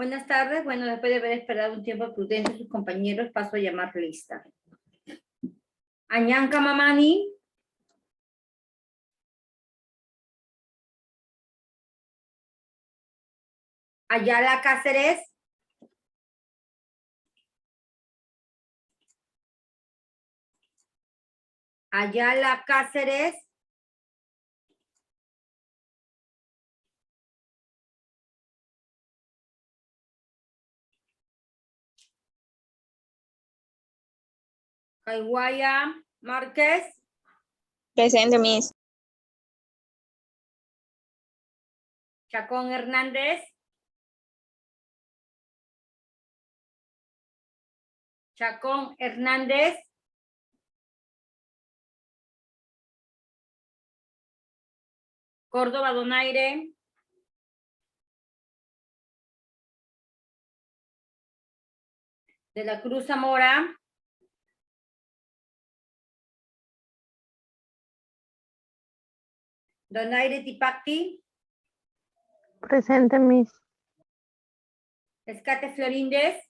Buenas tardes. Bueno, después de haber esperado un tiempo prudente, sus compañeros paso a llamar lista. Añanca Mamani. Ayala Cáceres. Ayala Cáceres. Caiguaya Márquez. Presente, Miss. Chacón Hernández. Chacón Hernández. Córdoba Donaire. De la Cruz Zamora. Donaire Tipacti. Presente, Miss. Escate Floríndez.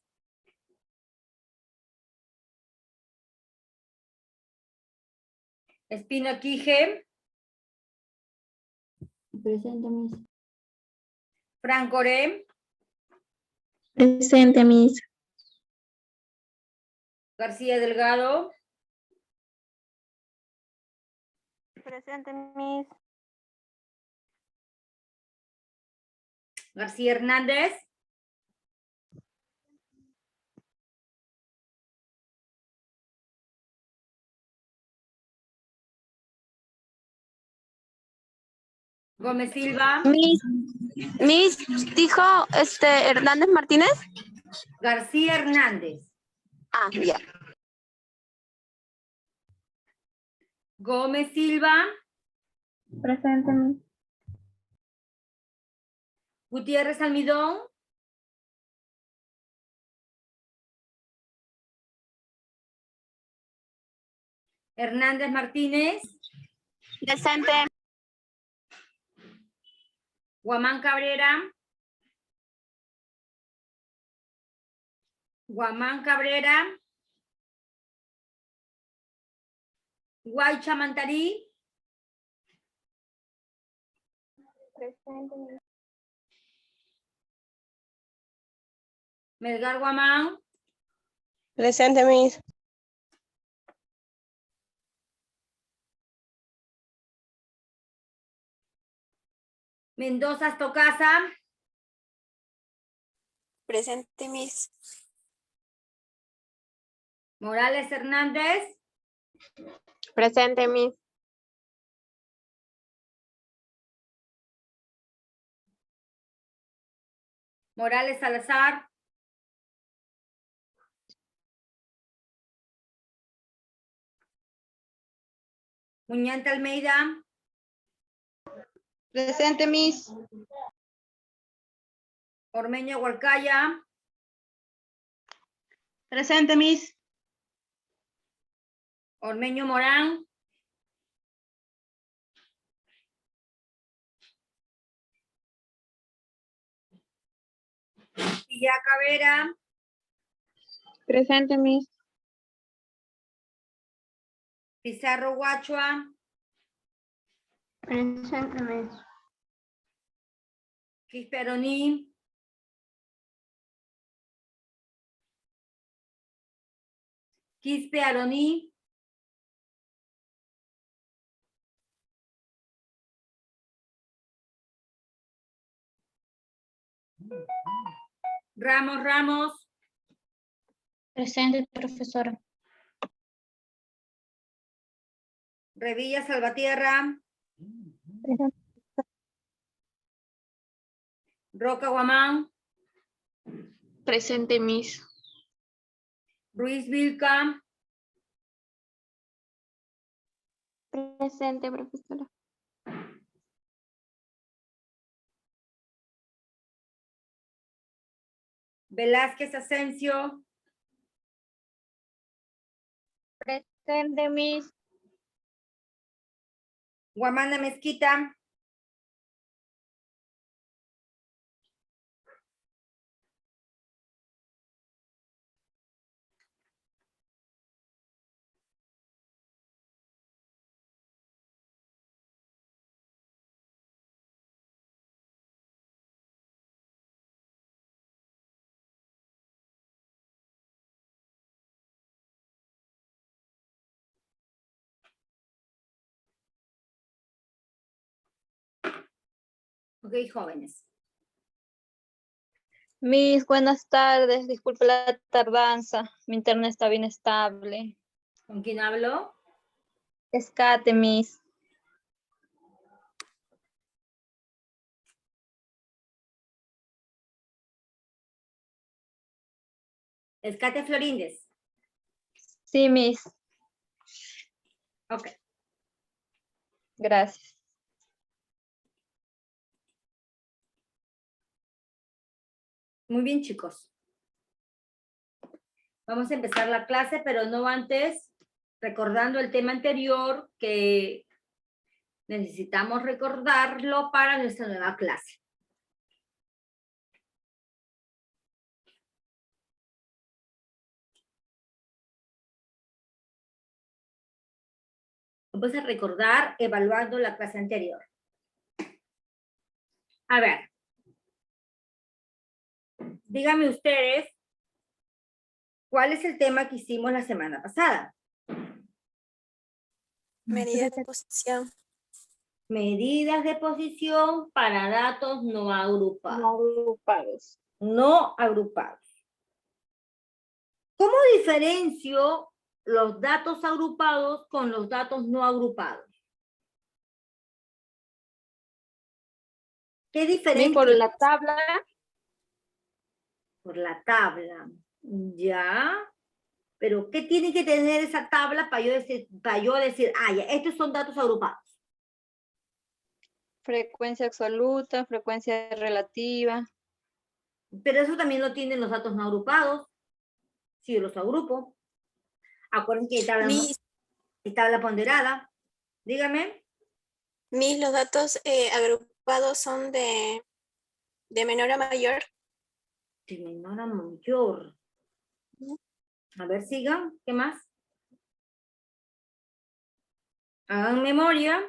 Espino Quije. Presente, Miss. Franco Oré. Presente, Miss. García Delgado. Presente, Miss. García Hernández. Gómez Silva. Miss, dijo Hernández Martínez. García Hernández. Ah, ya. Gómez Silva. Presente, Miss. Gutiérrez Almidón. Hernández Martínez. Presente. Guamán Cabrera. Guamán Cabrera. Guaycha Mantarí. Presente, Miss. Melgar Guamán. Presente, Miss. Mendoza Estocasa. Presente, Miss. Morales Hernández. Presente, Miss. Morales Salazar. Muñante Almeida. Presente, Miss. Ormeño Hualcaya. Presente, Miss. Ormeño Morán. Villa Cavera. Presente, Miss. Pizarro Guachua. Presente, Miss. Quispe Aroní. Quispe Aroní. Ramos Ramos. Presente, profesora. Revilla Salvatierra. Roca Guamán. Presente, Miss. Ruiz Vilca. Presente, profesora. Velázquez Asensio. Presente, Miss. Guamana Mezquita. Ok, jóvenes. Miss, buenas tardes. Disculpe la tardanza. Mi internet está bien estable. ¿Con quién hablo? Escate, Miss. Escate Florindes. Sí, Miss. Ok. Gracias. Muy bien, chicos. Vamos a empezar la clase, pero no antes recordando el tema anterior que necesitamos recordarlo para nuestra nueva clase. Vamos a recordar evaluando la clase anterior. A ver. Díganme ustedes, ¿cuál es el tema que hicimos la semana pasada? Medidas de posición. Medidas de posición para datos no agrupados. No agrupados. No agrupados. ¿Cómo diferencio los datos agrupados con los datos no agrupados? ¿Qué diferencia? Miss, por la tabla. Por la tabla. Ya. Pero ¿qué tiene que tener esa tabla para yo decir, ah, ya, estos son datos agrupados? Frecuencia absoluta, frecuencia relativa. Pero eso también lo tienen los datos no agrupados. Si yo los agrupo. Acuérdense que hay tabla ponderada. Dígame. Mis los datos agrupados son de menor a mayor. De menor a mayor. A ver, sigan. ¿Qué más? Hagan memoria.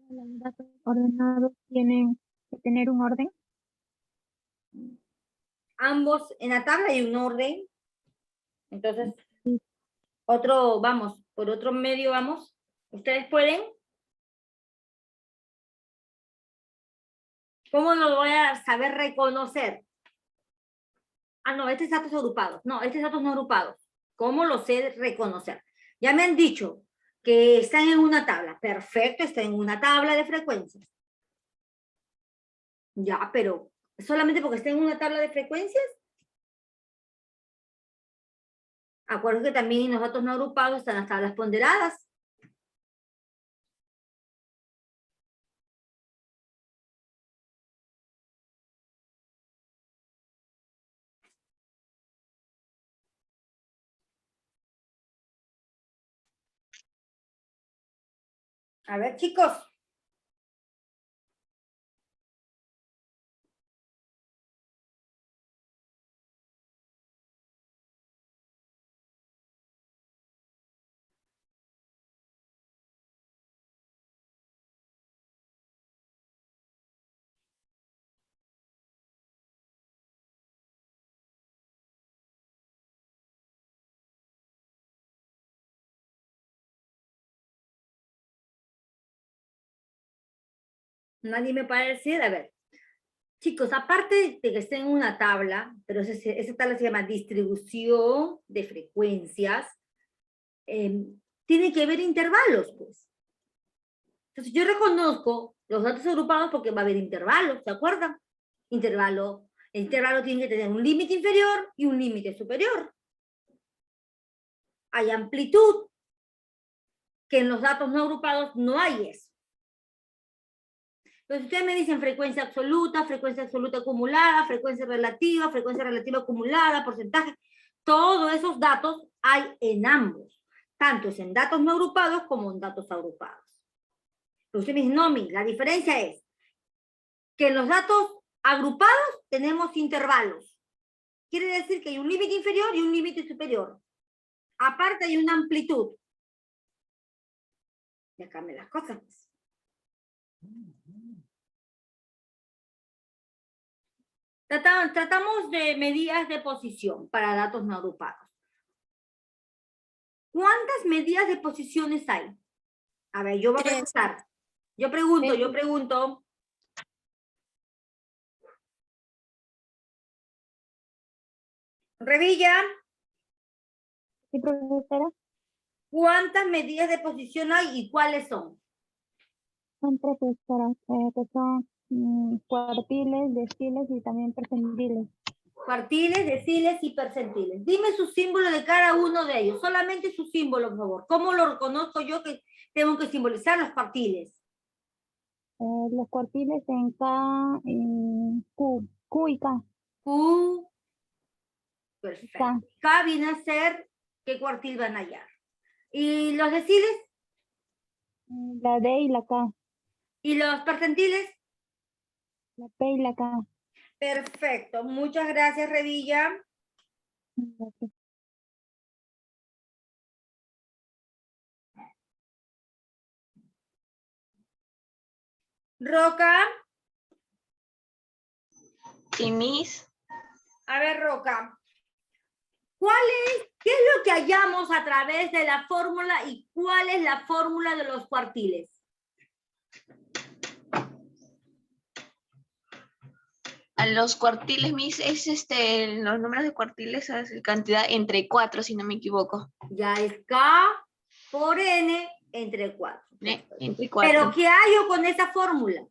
Los datos ordenados tienen que tener un orden. Ambos en la tabla hay un orden. Entonces, vamos, por otro medio vamos. ¿Ustedes pueden? ¿Cómo lo voy a saber reconocer? Ah, no, este es datos agrupados. No, este es datos no agrupados. ¿Cómo lo sé reconocer? Ya me han dicho que están en una tabla. Perfecto, está en una tabla de frecuencias. Ya, pero ¿solamente porque está en una tabla de frecuencias? Acuérdense que también en los datos no agrupados están las tablas ponderadas. A ver, chicos. Nadie me puede decir, a ver. Chicos, aparte de que esté en una tabla, pero esa tabla se llama distribución de frecuencias, tiene que haber intervalos, pues. Entonces yo reconozco los datos agrupados porque va a haber intervalos, ¿se acuerdan? El intervalo tiene que tener un límite inferior y un límite superior. Hay amplitud, que en los datos no agrupados no hay eso. Entonces ustedes me dicen frecuencia absoluta acumulada, frecuencia relativa acumulada, porcentaje. Todos esos datos hay en ambos, tanto es en datos no agrupados como en datos agrupados. Pero ustedes me dicen, no, la diferencia es que en los datos agrupados tenemos intervalos. Quiere decir que hay un límite inferior y un límite superior. Aparte hay una amplitud. Ya cambian las cosas. Tratamos de medidas de posición para datos no agrupados. ¿Cuántas medidas de posiciones hay? A ver, yo voy a Tres. preguntar. Yo pregunto. Revilla, Sí, profesora, ¿cuántas medidas de posición hay y cuáles son? son profesora, que son cuartiles, deciles y también percentiles. Cuartiles, deciles y percentiles. Dime su símbolo de cada uno de ellos. Solamente su símbolo, por favor. ¿Cómo lo reconozco yo que tengo que simbolizar los cuartiles? Los cuartiles en K, Q y K. Q. Perfecto. K. K viene a ser qué cuartil van a hallar. ¿Y los deciles? La D y la K. ¿Y los percentiles? La P y la K. Perfecto. Muchas gracias, Revilla. Gracias. Roca. Sí, Miss. A ver, Roca. ¿Qué es lo que hallamos a través de la fórmula y cuál es la fórmula de los cuartiles? A los cuartiles, Miss, es los números de cuartiles es cantidad entre 4, si no me equivoco. Ya es K por N entre 4. Entre 4. Pero ¿qué hallo con esa fórmula?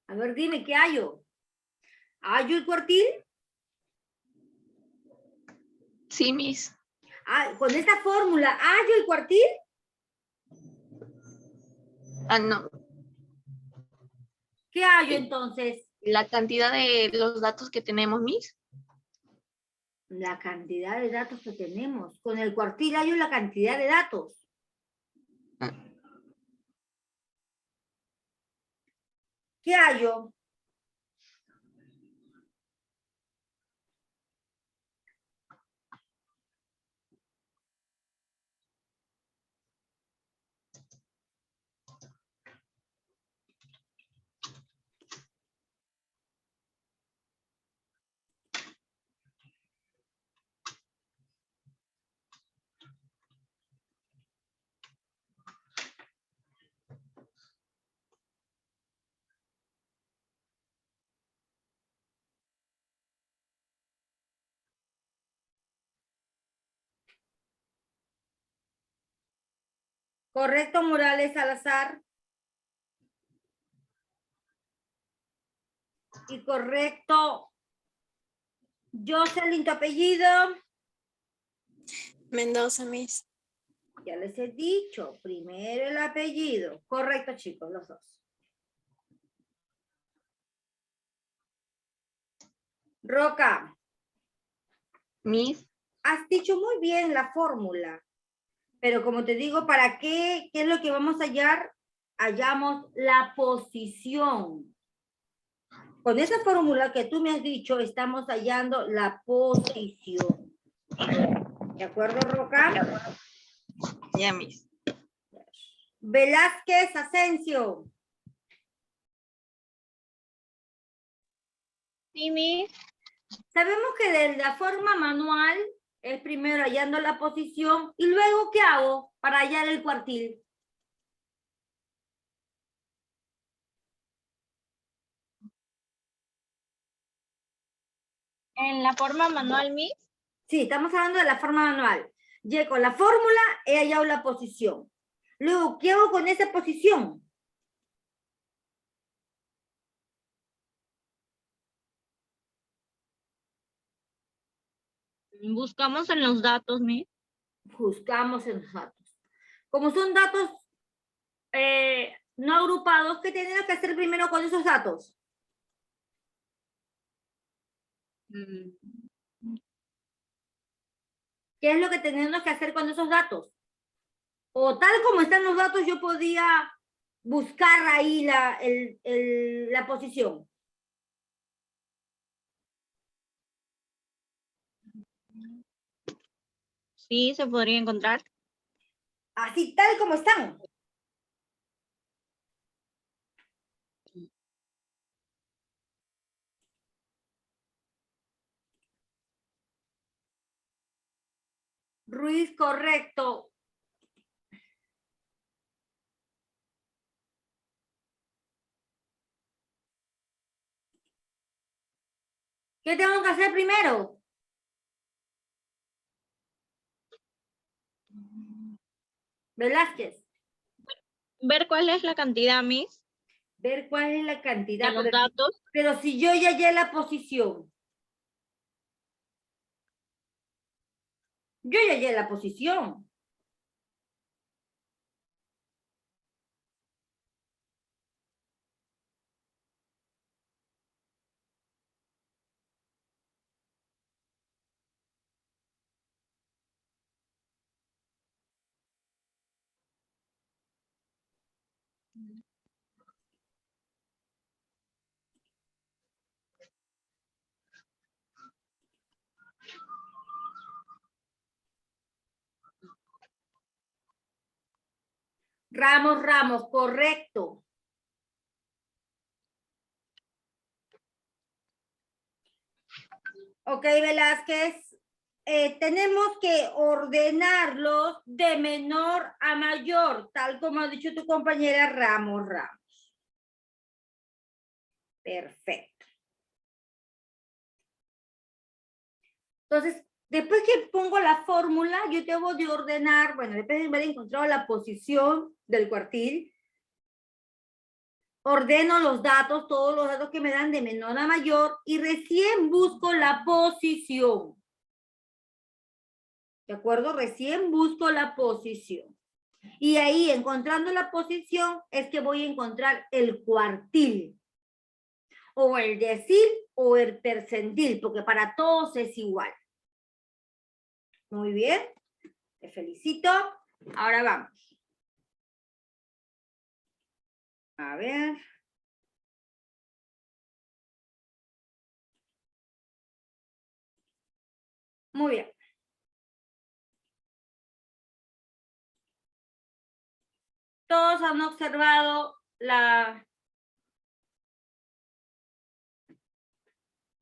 A ver, dime, ¿qué hallo? ¿Hallo el cuartil? Sí, Miss. Con esta fórmula, ¿hallo el cuartil? Ah, no. ¿Qué hallo entonces? La cantidad de los datos que tenemos, Miss. La cantidad de datos que tenemos. Con el cuartil hallo la cantidad de datos. ¿Qué hallo? Correcto, Morales Salazar. Y correcto, Jocelyn, tu apellido. Mendoza, Miss. Ya les he dicho, primero el apellido. Correcto, chicos, los dos. Roca, Miss. has dicho muy bien la fórmula, pero como te digo, ¿para qué? ¿Qué es lo que vamos a hallar? Hallamos la posición. Con esa fórmula que tú me has dicho, estamos hallando la posición. ¿De acuerdo, Roca? Ya, Miss. Velázquez Asensio. Sí, Miss. Sabemos que de la forma manual es primero hallando la posición y luego ¿qué hago para hallar el cuartil? En la forma manual, Miss. Sí, estamos hablando de la forma manual. Ya con la fórmula he hallado la posición. Luego, ¿qué hago con esa posición? Buscamos en los datos, Miss. Buscamos en los datos. Como son datos no agrupados, ¿qué tenemos que hacer primero con esos datos? ¿Qué es lo que tenemos que hacer con esos datos? O tal como están los datos, yo podía buscar ahí la posición. Sí, se podría encontrar. Así tal como están. Ruiz, correcto. ¿Qué tengo que hacer primero? Velázquez. Ver cuál es la cantidad, Miss, Ver cuál es la de cantidad. los datos. Pero si yo ya hallé la posición. Yo ya hallé la posición. Ramos, correcto. Ok, Velázquez. Tenemos que ordenarlos de menor a mayor, tal como ha dicho tu compañera Ramos. Perfecto. Entonces, después que pongo la fórmula, yo debo de ordenar, bueno, después de haber encontrado la posición del cuartil, ordeno los datos, todos los datos que me dan de menor a mayor, y recién busco la posición. ¿De acuerdo? Recién busco la posición. Y ahí, encontrando la posición, es que voy a encontrar el cuartil. O el decil o el percentil, porque para todos es igual. Muy bien. Te felicito. Ahora vamos. A ver. Muy bien. Todos han observado la...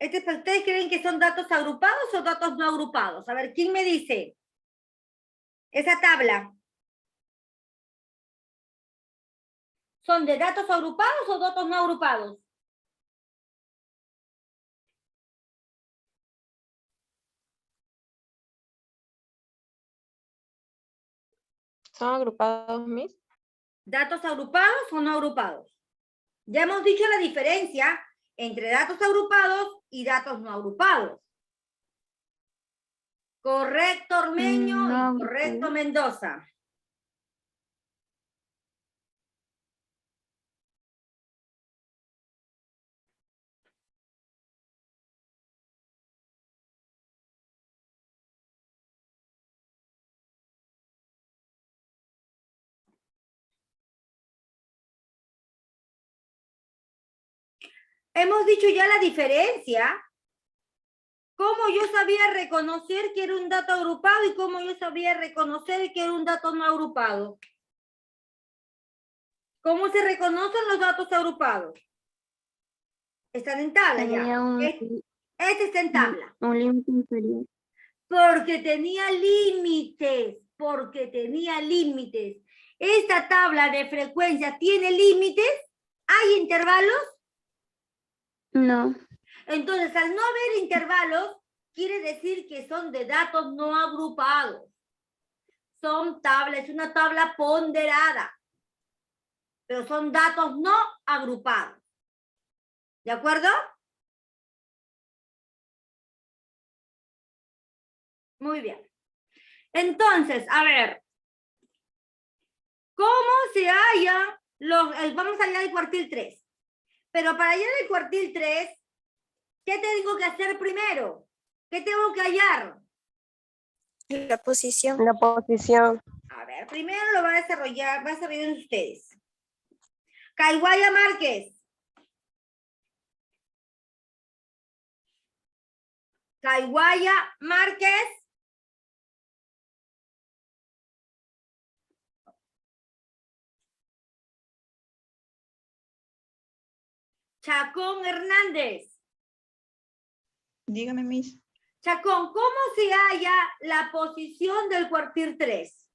¿Ustedes creen que son datos agrupados o datos no agrupados? A ver, ¿quién me dice? Esa tabla. ¿Son de datos agrupados o datos no agrupados? ¿Son agrupados, Miss? ¿Datos agrupados o no agrupados? Ya hemos dicho la diferencia entre datos agrupados y datos no agrupados. Correcto, Ormeño, No, y correcto, Mendoza. Hemos dicho ya la diferencia. ¿Cómo yo sabía reconocer que era un dato agrupado y cómo yo sabía reconocer que era un dato no agrupado? ¿Cómo se reconocen los datos agrupados? Están en tabla ya. tenía Este está en tabla. un límite inferior. Porque tenía límites. Porque tenía límites. ¿Esta tabla de frecuencia tiene límites? ¿Hay intervalos? No, Entonces, al no haber intervalos, quiere decir que son de datos no agrupados. Son tablas, es una tabla ponderada. Pero son datos no agrupados. ¿De acuerdo? Muy bien. Entonces, a ver. ¿Cómo se hallan los... vamos a hallar el cuartil 3. Pero para hallar el cuartil 3, ¿qué tengo que hacer primero? ¿Qué tengo que hallar? La posición. La posición. A ver, primero lo va a desarrollar ustedes. Caiguaya Márquez. Caiguaya Márquez. Chacón Hernández. Dígame, Miss. Chacón, ¿cómo se halla la posición del cuartil 3?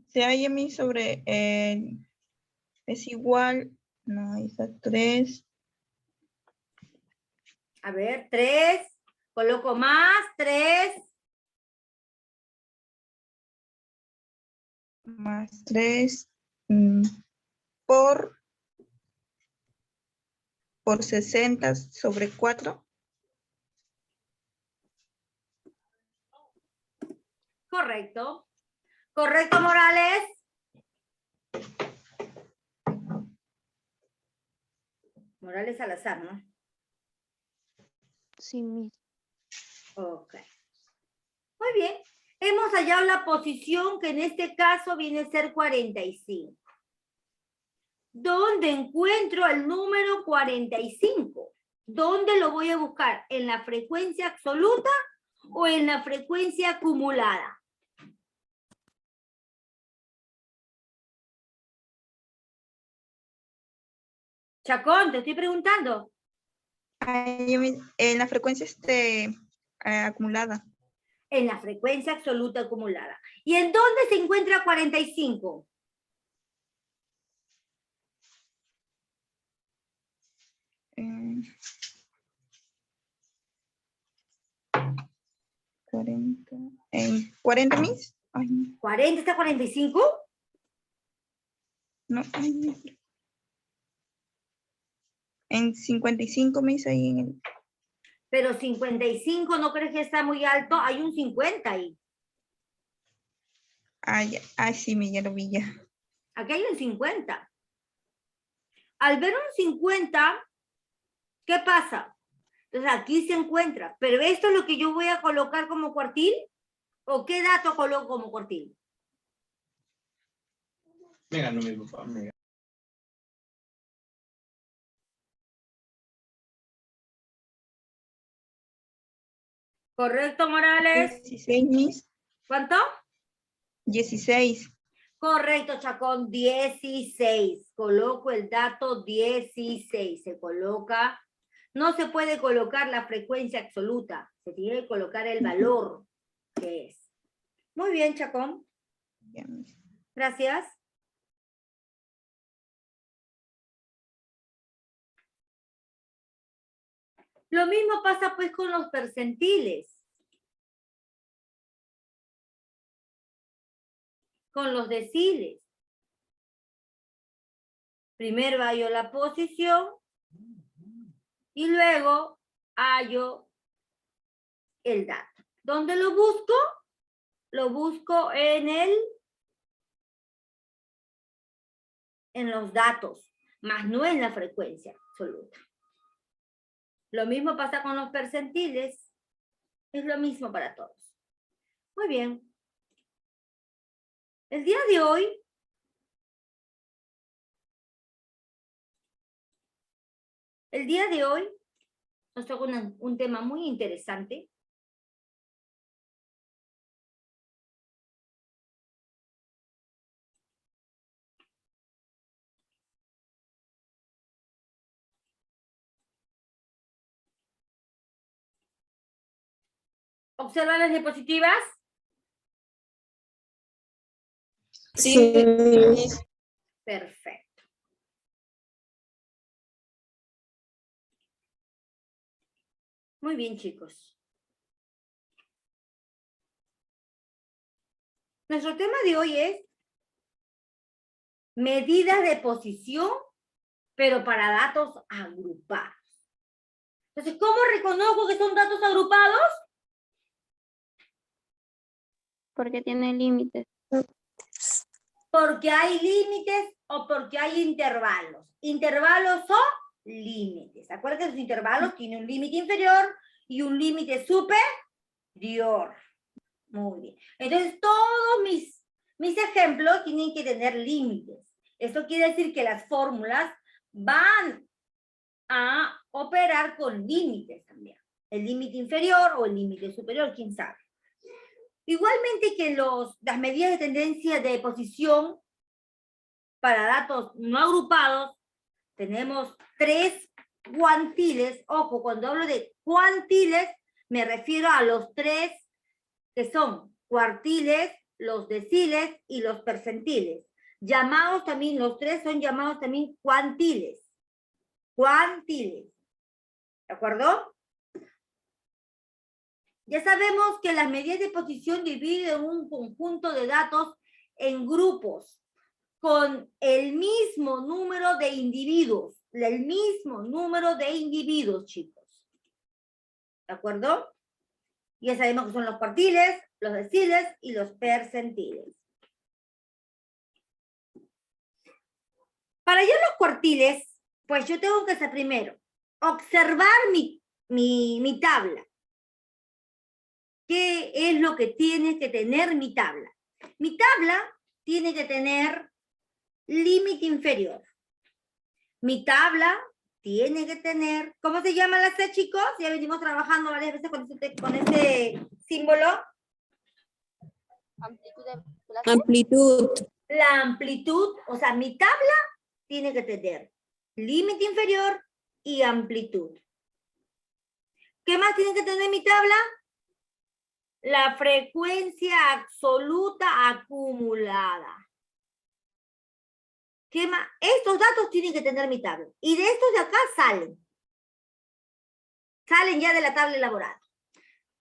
Se halla, Miss, sobre, es igual, no, esa 3. A ver, 3. Coloco más, 3. Más 3 por 60 sobre 4. Correcto. Correcto, Morales. Morales Salazar, ¿no? Sí, Miss. Ok. Muy bien. Hemos hallado la posición que en este caso viene a ser 45. ¿Dónde encuentro el número 45? ¿Dónde lo voy a buscar? ¿En la frecuencia absoluta o en la frecuencia acumulada? Chacón, te estoy preguntando. En la frecuencia acumulada. En la frecuencia absoluta acumulada. ¿Y en dónde se encuentra 45? Eh, 40. ¿En 40, Miss? Ay, no. ¿40 está 45? No, ay, no. En 55, Miss, ahí en el... Pero 55, ¿no crees que está muy alto? Hay un 50 ahí. Sí, ya lo vi ya. Aquí hay un 50. Al ver un 50, ¿qué pasa? Entonces aquí se encuentra. ¿Pero esto es lo que yo voy a colocar como cuartil? ¿O qué dato coloco como cuartil? Me ganó mi papá, me ganó. ¿Correcto, Morales? 16, Miss. ¿Cuánto? 16. Correcto, Chacón, 16. Coloco el dato 16. Se coloca. No se puede colocar la frecuencia absoluta. Se tiene que colocar el valor que es. Muy bien, Chacón. Ya, Miss. Gracias. Lo mismo pasa pues con los percentiles. Con los deciles. Primero hallo la posición y luego hallo el dato. ¿Dónde lo busco? Lo busco en los datos, más no en la frecuencia absoluta. Lo mismo pasa con los percentiles. Es lo mismo para todos. Muy bien. El día de hoy nos toca un tema muy interesante. ¿Observan las diapositivas? Sí, Miss. Perfecto. Muy bien, chicos. Nuestro tema de hoy es medidas de posición, pero para datos agrupados. Entonces, ¿cómo reconozco que son datos agrupados? Porque tiene límites. Porque hay límites o porque hay intervalos. Intervalos o límites. Acuérdense que los intervalos tienen un límite inferior y un límite superior. Muy bien. Entonces, todos mis ejemplos tienen que tener límites. Esto quiere decir que las fórmulas van a operar con límites también. El límite inferior o el límite superior, quién sabe. Igualmente que las medidas de tendencia de posición para datos no agrupados, tenemos 3 cuantiles. Ojo, cuando hablo de cuantiles, me refiero a los 3 que son cuartiles, los deciles y los percentiles. Llamados también, los 3 son llamados también cuantiles. Cuantiles. ¿De acuerdo? Ya sabemos que las medidas de posición dividen un conjunto de datos en grupos con el mismo número de individuos. El mismo número de individuos, chicos. ¿De acuerdo? Ya sabemos que son los cuartiles, los deciles y los percentiles. Para hallar los cuartiles, pues yo tengo que hacer primero, observar mi tabla. ¿Qué es lo que tiene que tener mi tabla? Mi tabla tiene que tener límite inferior. Mi tabla tiene que tener, ¿cómo se llama la C, chicos? Ya venimos trabajando varias veces con este símbolo. Amplitud. La amplitud, o sea, mi tabla tiene que tener límite inferior y amplitud. ¿Qué más tiene que tener mi tabla? La frecuencia absoluta acumulada. ¿Qué más? Estos datos tienen que tener mi tabla. Y de estos de acá salen. Salen ya de la tabla elaborada.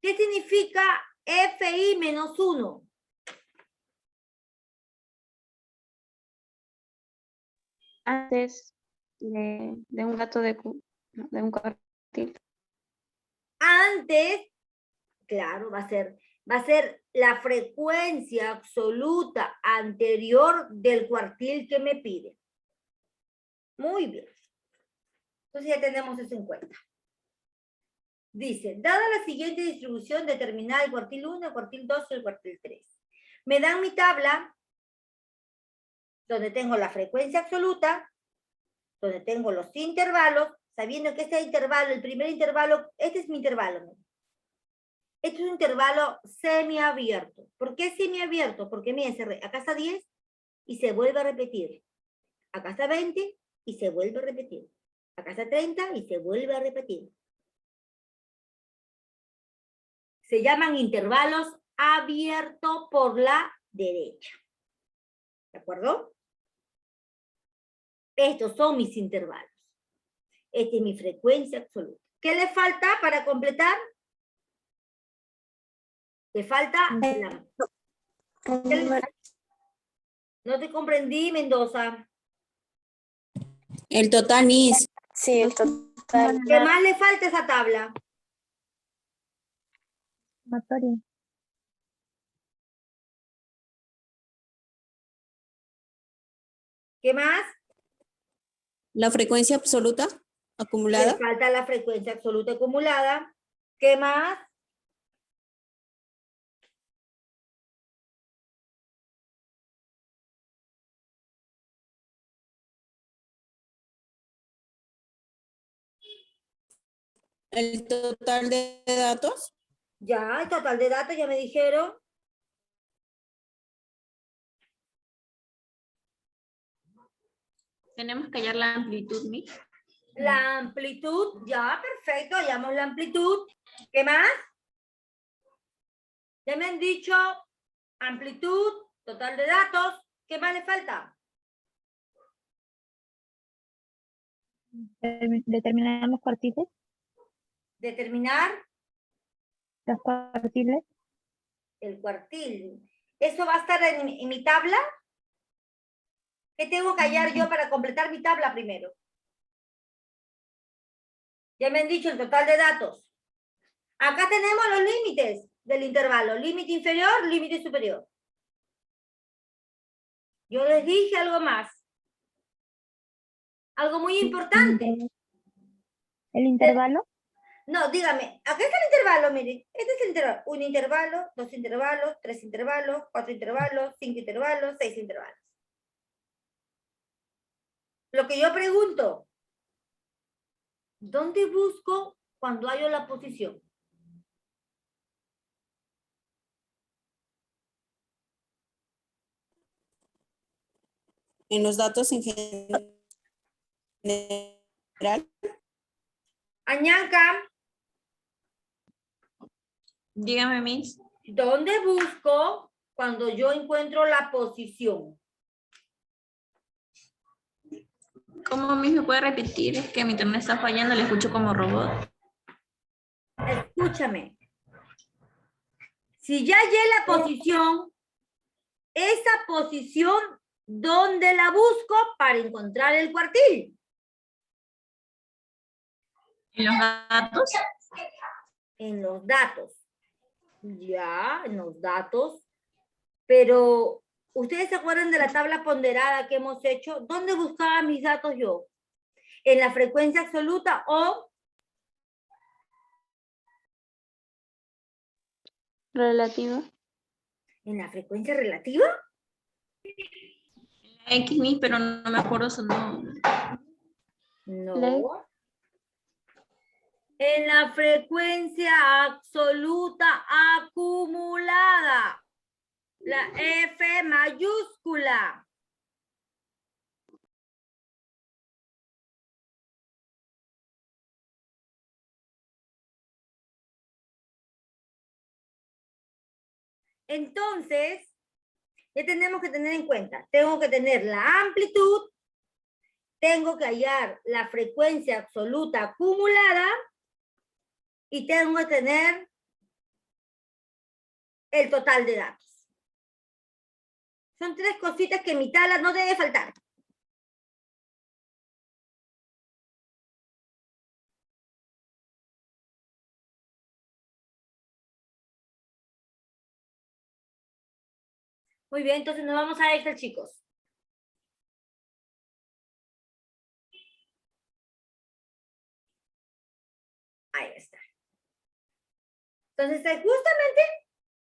¿Qué significa FI menos 1? Antes de un dato de un cuartil. Antes, claro, va a ser la frecuencia absoluta anterior del cuartil que me pide. Muy bien. Entonces ya tenemos eso en cuenta. Dice, dada la siguiente distribución determinada el cuartil 1, el cuartil 2 y el cuartil 3. Me dan mi tabla donde tengo la frecuencia absoluta, donde tengo los intervalos, sabiendo que este intervalo, el primer intervalo, este es mi intervalo, ¿no? Este es un intervalo semiabierto. ¿Por qué semiabierto? Porque miren, acá está 10 y se vuelve a repetir. Acá está 20 y se vuelve a repetir. Acá está 30 y se vuelve a repetir. Se llaman intervalos abiertos por la derecha. ¿De acuerdo? Estos son mis intervalos. Esta es mi frecuencia absoluta. ¿Qué le falta para completar? Le falta la... No te comprendí, Mendoza. El total, Miss. Sí, el total. ¿Qué más le falta a esa tabla? Sumatoria. ¿Qué más? La frecuencia absoluta acumulada. Le falta la frecuencia absoluta acumulada. ¿Qué más? El total de datos. Ya, el total de datos ya me dijeron. Tenemos que hallar la amplitud, Miss. La amplitud, ya, perfecto, hallamos la amplitud. ¿Qué más? Ya me han dicho amplitud, total de datos. ¿Qué más le falta? Determinar los cuartiles. Determinar Los cuartiles. el cuartil. ¿Eso va a estar en mi tabla? ¿Qué tengo que hallar yo para completar mi tabla primero? Ya me han dicho el total de datos. Acá tenemos los límites del intervalo. Límite inferior, límite superior. Yo les dije algo más. Algo muy importante. El intervalo. No, dígame, acá está el intervalo, mire. Este es el intervalo. Un intervalo, 2 intervalos, 3 intervalos, 4 intervalos, 5 intervalos, 6 intervalos. Lo que yo pregunto, ¿dónde busco cuando hallo la posición? en los datos en general. Añanca, Dígame, Miss. ¿dónde busco cuando yo encuentro la posición? ¿Cómo Miss me puede repetir? Es que mi internet está fallando, le escucho como robot. Escúchame. Si ya hallé la posición, esa posición, ¿dónde la busco para encontrar el cuartil? ¿En los datos? En los datos. Ya, en los datos. Pero, ¿ustedes se acuerdan de la tabla ponderada que hemos hecho? ¿Dónde buscaba mis datos yo? ¿En la frecuencia absoluta o Relativa. en la frecuencia relativa? X, Miss, pero no me acuerdo su nombre. No. En la frecuencia absoluta acumulada. La F mayúscula. Entonces, ya tenemos que tener en cuenta, tengo que tener la amplitud, tengo que hallar la frecuencia absoluta acumulada y tengo que tener el total de datos. Son tres cositas que en mi tabla no debe faltar. Muy bien, entonces nos vamos a Excel, chicos. Ahí está. Entonces, justamente,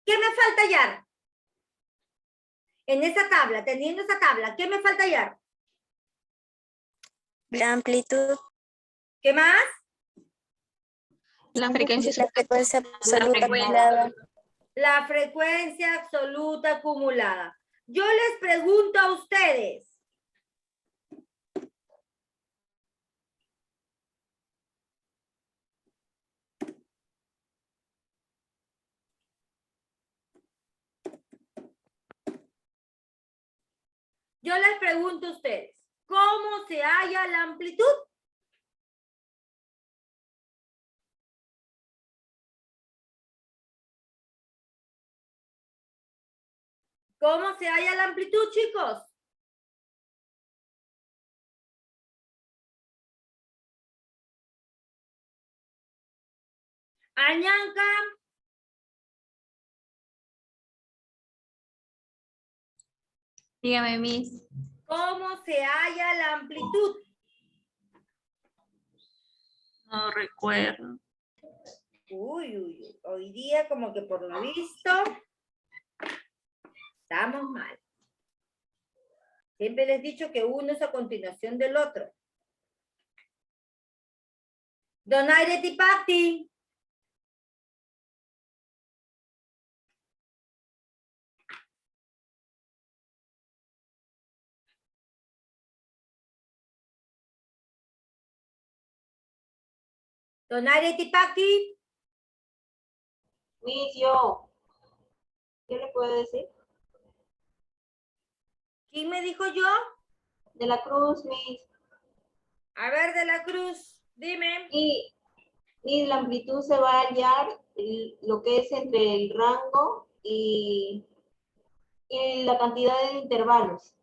¿qué me falta hallar? En esa tabla, teniendo esa tabla, ¿qué me falta hallar? La amplitud, ¿Qué más? La frecuencia la frecuencia absoluta acumulada. La frecuencia absoluta acumulada. Yo les pregunto a ustedes. Yo les pregunto a ustedes, ¿cómo se halla la amplitud? ¿Cómo se halla la amplitud, chicos? Añanca. Dígame, Miss. ¿Cómo se halla la amplitud? No recuerdo. Uy, uy, uy. Hoy día como que por lo visto estamos mal. Siempre les he dicho que uno es a continuación del otro. Donaire Tipati. Donaire Tipati. Miss, yo, ¿qué le puedo decir? ¿Quién me dijo yo? De la Cruz, Miss. A ver, de la Cruz, dime. Y la amplitud se va a hallar lo que es entre el rango y la cantidad de intervalos.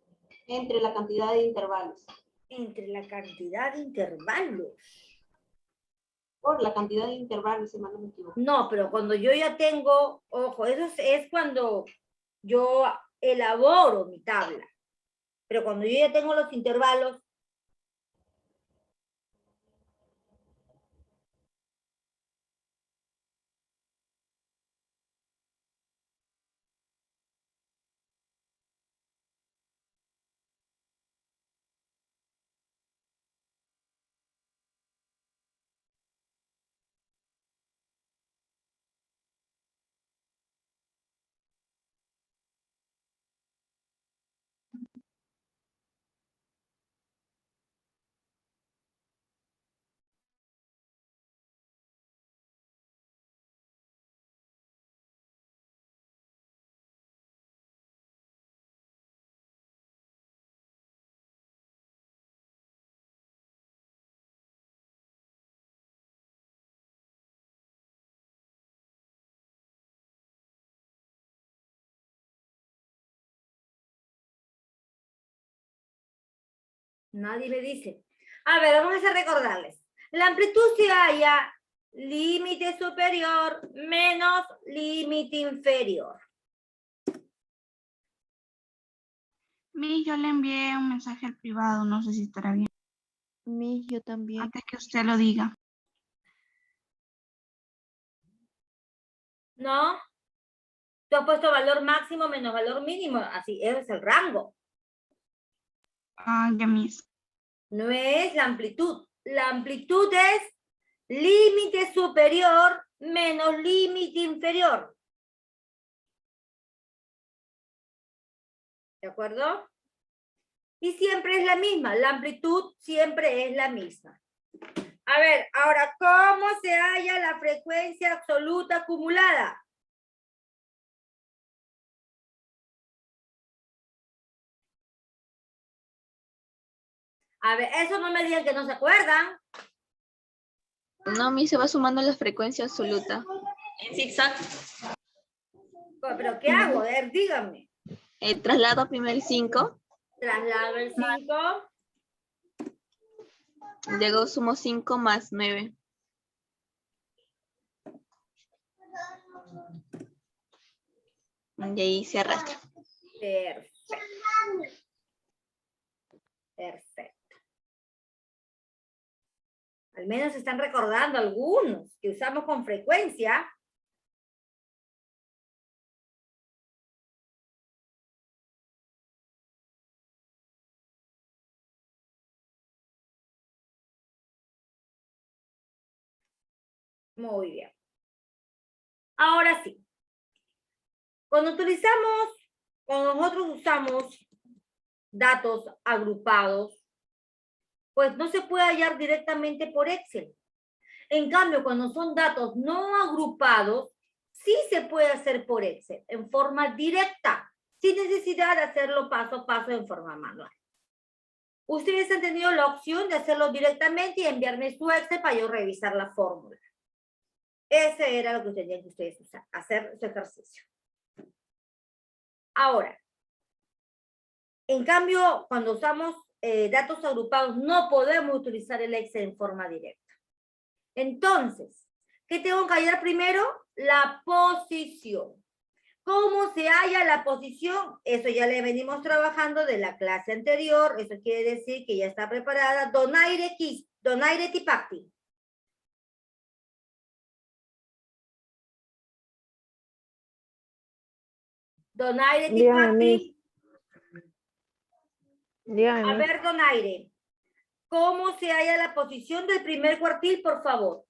Entre la cantidad de intervalos. Entre la cantidad de intervalos. Por la cantidad de intervalos, si mal no me equivoco. No, pero cuando yo ya tengo, ojo, eso es cuando yo elaboro mi tabla. Pero cuando yo ya tengo los intervalos, Nadie me dice. A ver, vamos a recordarles. La amplitud se halla límite superior menos límite inferior. Miss, yo le envié un mensaje al privado, no sé si estará bien. Miss, yo también. Antes que usted lo diga. ¿No? Tú has puesto valor máximo menos valor mínimo. Así, ese es el rango. Ah, ya, Miss. No es la amplitud. La amplitud es límite superior menos límite inferior. ¿De acuerdo? Y siempre es la misma. La amplitud siempre es la misma. A ver, ahora, ¿cómo se halla la frecuencia absoluta acumulada? A ver, eso no me digan que no se acuerdan. No, Miss, se va sumando la frecuencia absoluta. En zigzag. ¿Pero qué hago? A ver, díganme. Traslado primero el 5. Traslado el 5. Luego sumo 5 más 9. Y ahí se arrastra. Perfecto. Perfecto. Al menos están recordando algunos que usamos con frecuencia. Muy bien. Ahora sí. Cuando nosotros usamos datos agrupados, pues no se puede hallar directamente por Excel. En cambio, cuando son datos no agrupados, sí se puede hacer por Excel, en forma directa, sin necesidad de hacerlo paso a paso en forma manual. Ustedes han tenido la opción de hacerlo directamente y enviarme su Excel para yo revisar la fórmula. Ese era lo que tenían que ustedes usar, hacer su ejercicio. Ahora, en cambio, cuando usamos datos agrupados, no podemos utilizar el Excel en forma directa. Entonces, ¿qué tengo que hallar primero? La posición. ¿Cómo se halla la posición? Eso ya le venimos trabajando de la clase anterior. Eso quiere decir que ya está preparada. Donaire Tipacti. Donaire Tipacti. A ver, Donaire. ¿Cómo se halla la posición del primer cuartil, por favor?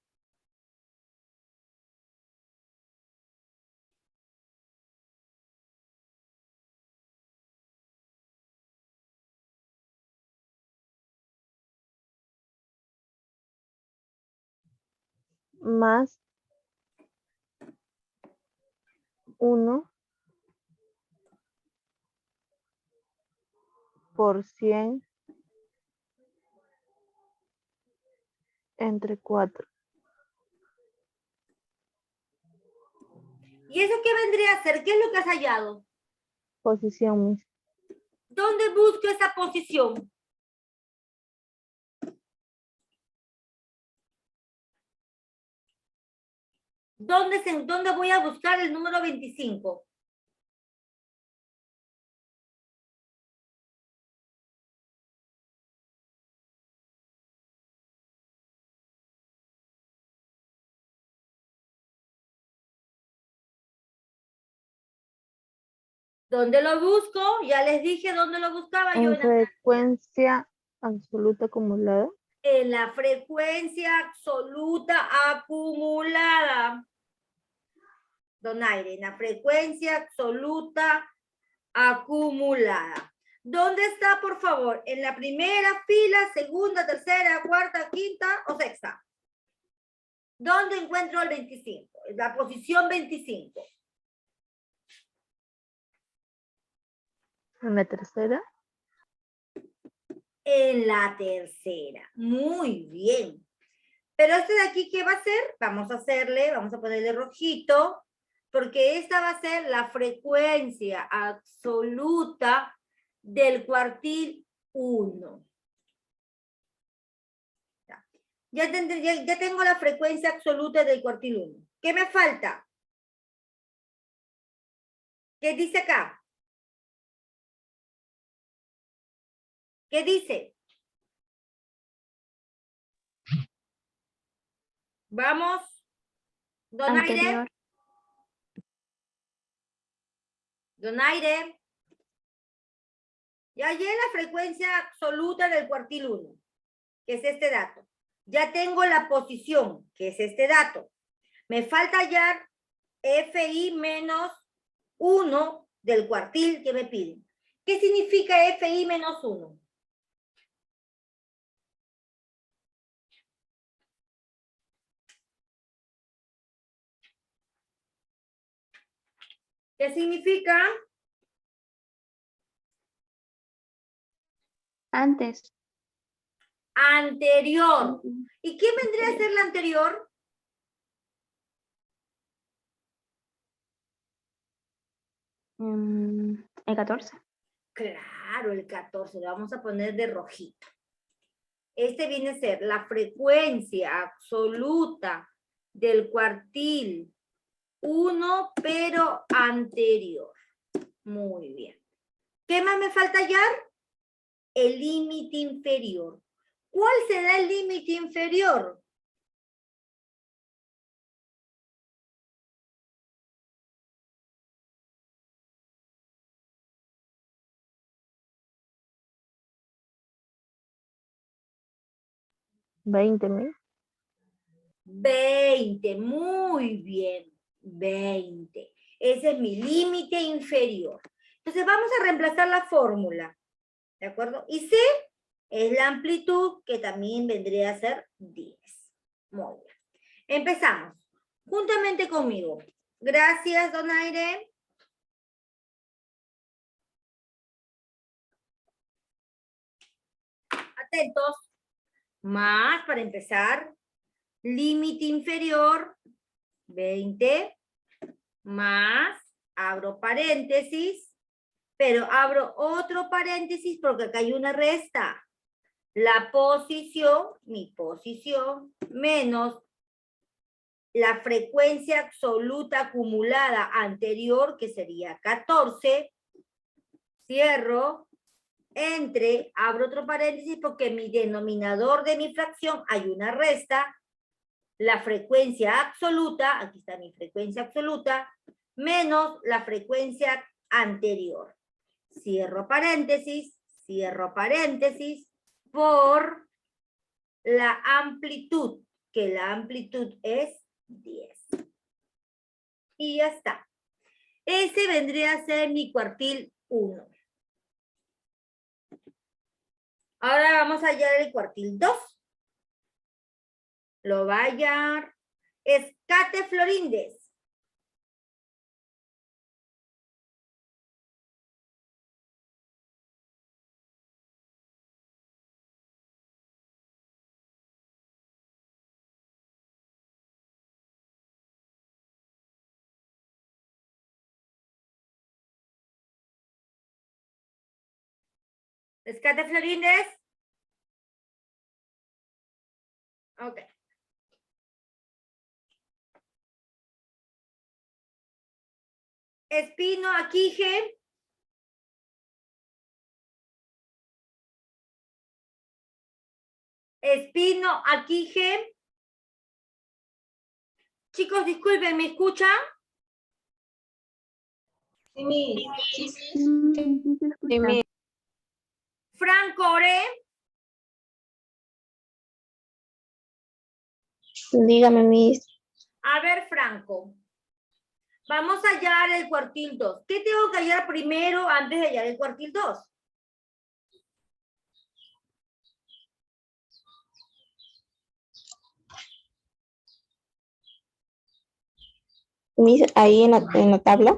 Más 1 por 100 entre 4. ¿Y eso qué vendría a ser? ¿Qué es lo que has hallado? Posición, Miss. ¿Dónde busco esa posición? ¿Dónde voy a buscar el número 25? ¿Dónde lo busco? Ya les dije dónde lo buscaba yo. En frecuencia absoluta acumulada. En la frecuencia absoluta acumulada. Donaire, en la frecuencia absoluta acumulada. ¿Dónde está, por favor? ¿En la primera fila, segunda, tercera, cuarta, quinta o sexta? ¿Dónde encuentro el 25? En la posición 25. En la tercera. En la tercera. Muy bien. Pero este de aquí, ¿qué va a ser? Vamos a ponerle rojito, porque esta va a ser la frecuencia absoluta del cuartil 1. Ya tengo la frecuencia absoluta del cuartil 1. ¿Qué me falta? ¿Qué dice acá? ¿Qué dice? Vamos, Donaire. Anterior. Donaire. Ya hallé la frecuencia absoluta del cuartil 1, que es este dato. Ya tengo la posición, que es este dato. Me falta hallar FI menos 1 del cuartil que me piden. ¿Qué significa FI menos 1? ¿Qué significa? Antes. Anterior. ¿Y qué vendría a ser la anterior? El 14. Claro, el 14. Lo vamos a poner de rojito. Este viene a ser la frecuencia absoluta del cuartil 1, pero anterior. Muy bien. ¿Qué más me falta hallar? El límite inferior. ¿Cuál será el límite inferior? ¿20.000? 20, muy bien, 20. Ese es mi límite inferior. Entonces vamos a reemplazar la fórmula, ¿de acuerdo? Y C es la amplitud, que también vendría a ser 10. Muy bien. Empezamos. Juntamente conmigo. Gracias, Donaire. Atentos. Más, para empezar, límite inferior, 20, más, abro paréntesis, pero abro otro paréntesis porque acá hay una resta. La posición, mi posición, menos la frecuencia absoluta acumulada anterior, que sería 14, cierro, entre, abro otro paréntesis porque en mi denominador de mi fracción hay una resta, la frecuencia absoluta, aquí está mi frecuencia absoluta, menos la frecuencia anterior. Cierro paréntesis, por la amplitud, que la amplitud es 10. Y ya está. Ese vendría a ser mi cuartil 1. Ahora vamos a hallar el cuartil 2. Lo va a hallar Escate Florindes. Escate Florindes. Ok. Espino Aquije. Espino Aquije. Chicos, disculpen, ¿me escuchan? Sí, Miss. Sí, mi- Franco Ore. Dígame, Miss. A ver, Franco. Vamos a hallar el cuartil 2. ¿Qué tengo que hallar primero antes de hallar el cuartil 2? Miss, ahí en la tabla.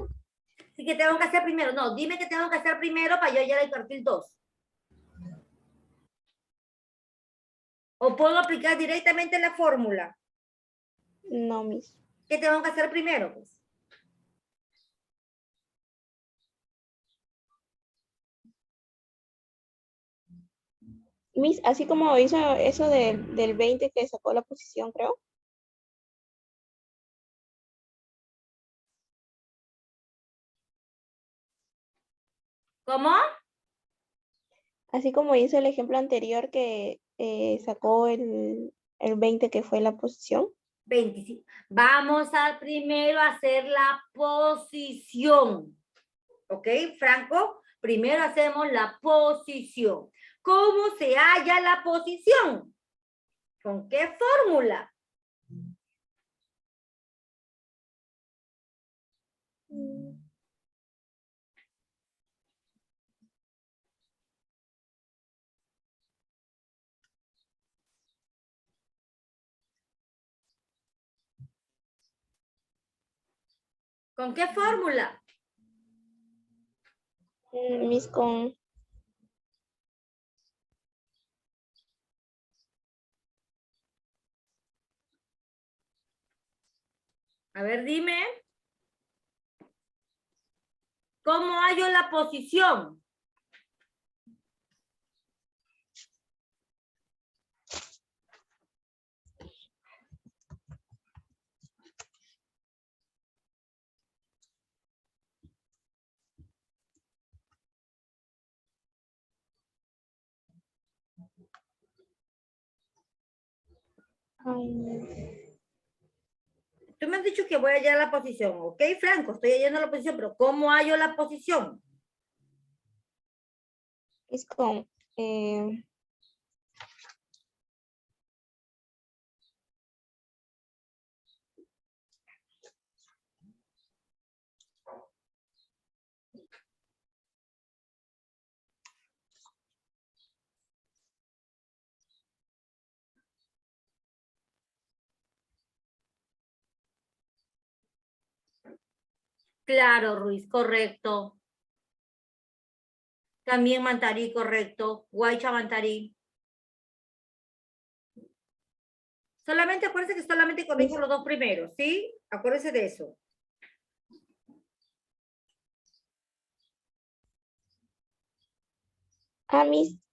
Sí, que tengo que hacer primero. No, dime qué tengo que hacer primero para yo hallar el cuartil 2. ¿O puedo aplicar directamente la fórmula? No, Miss. ¿Qué tengo que hacer primero? Pues? Miss, así como hizo eso del 20 que sacó la posición, creo. ¿Cómo? Así como hizo el ejemplo anterior que sacó el 20 que fue la posición. 25. Vamos a primero hacer la posición. ¿Ok, Franco? Primero hacemos la posición. ¿Cómo se halla la posición? ¿Con qué fórmula? ¿Con qué fórmula? Miss, con A ver, dime. ¿Cómo hallo la posición? Tú me has dicho que voy a hallar la posición, ¿ok, Franco? Estoy hallando la posición, pero ¿cómo hallo la posición? es con Claro, Ruiz, correcto. También Mantarí, correcto. Guaycha Mantarí. Solamente acuérdense que solamente corrijo los dos primeros, ¿sí? Acuérdense de eso. Miss.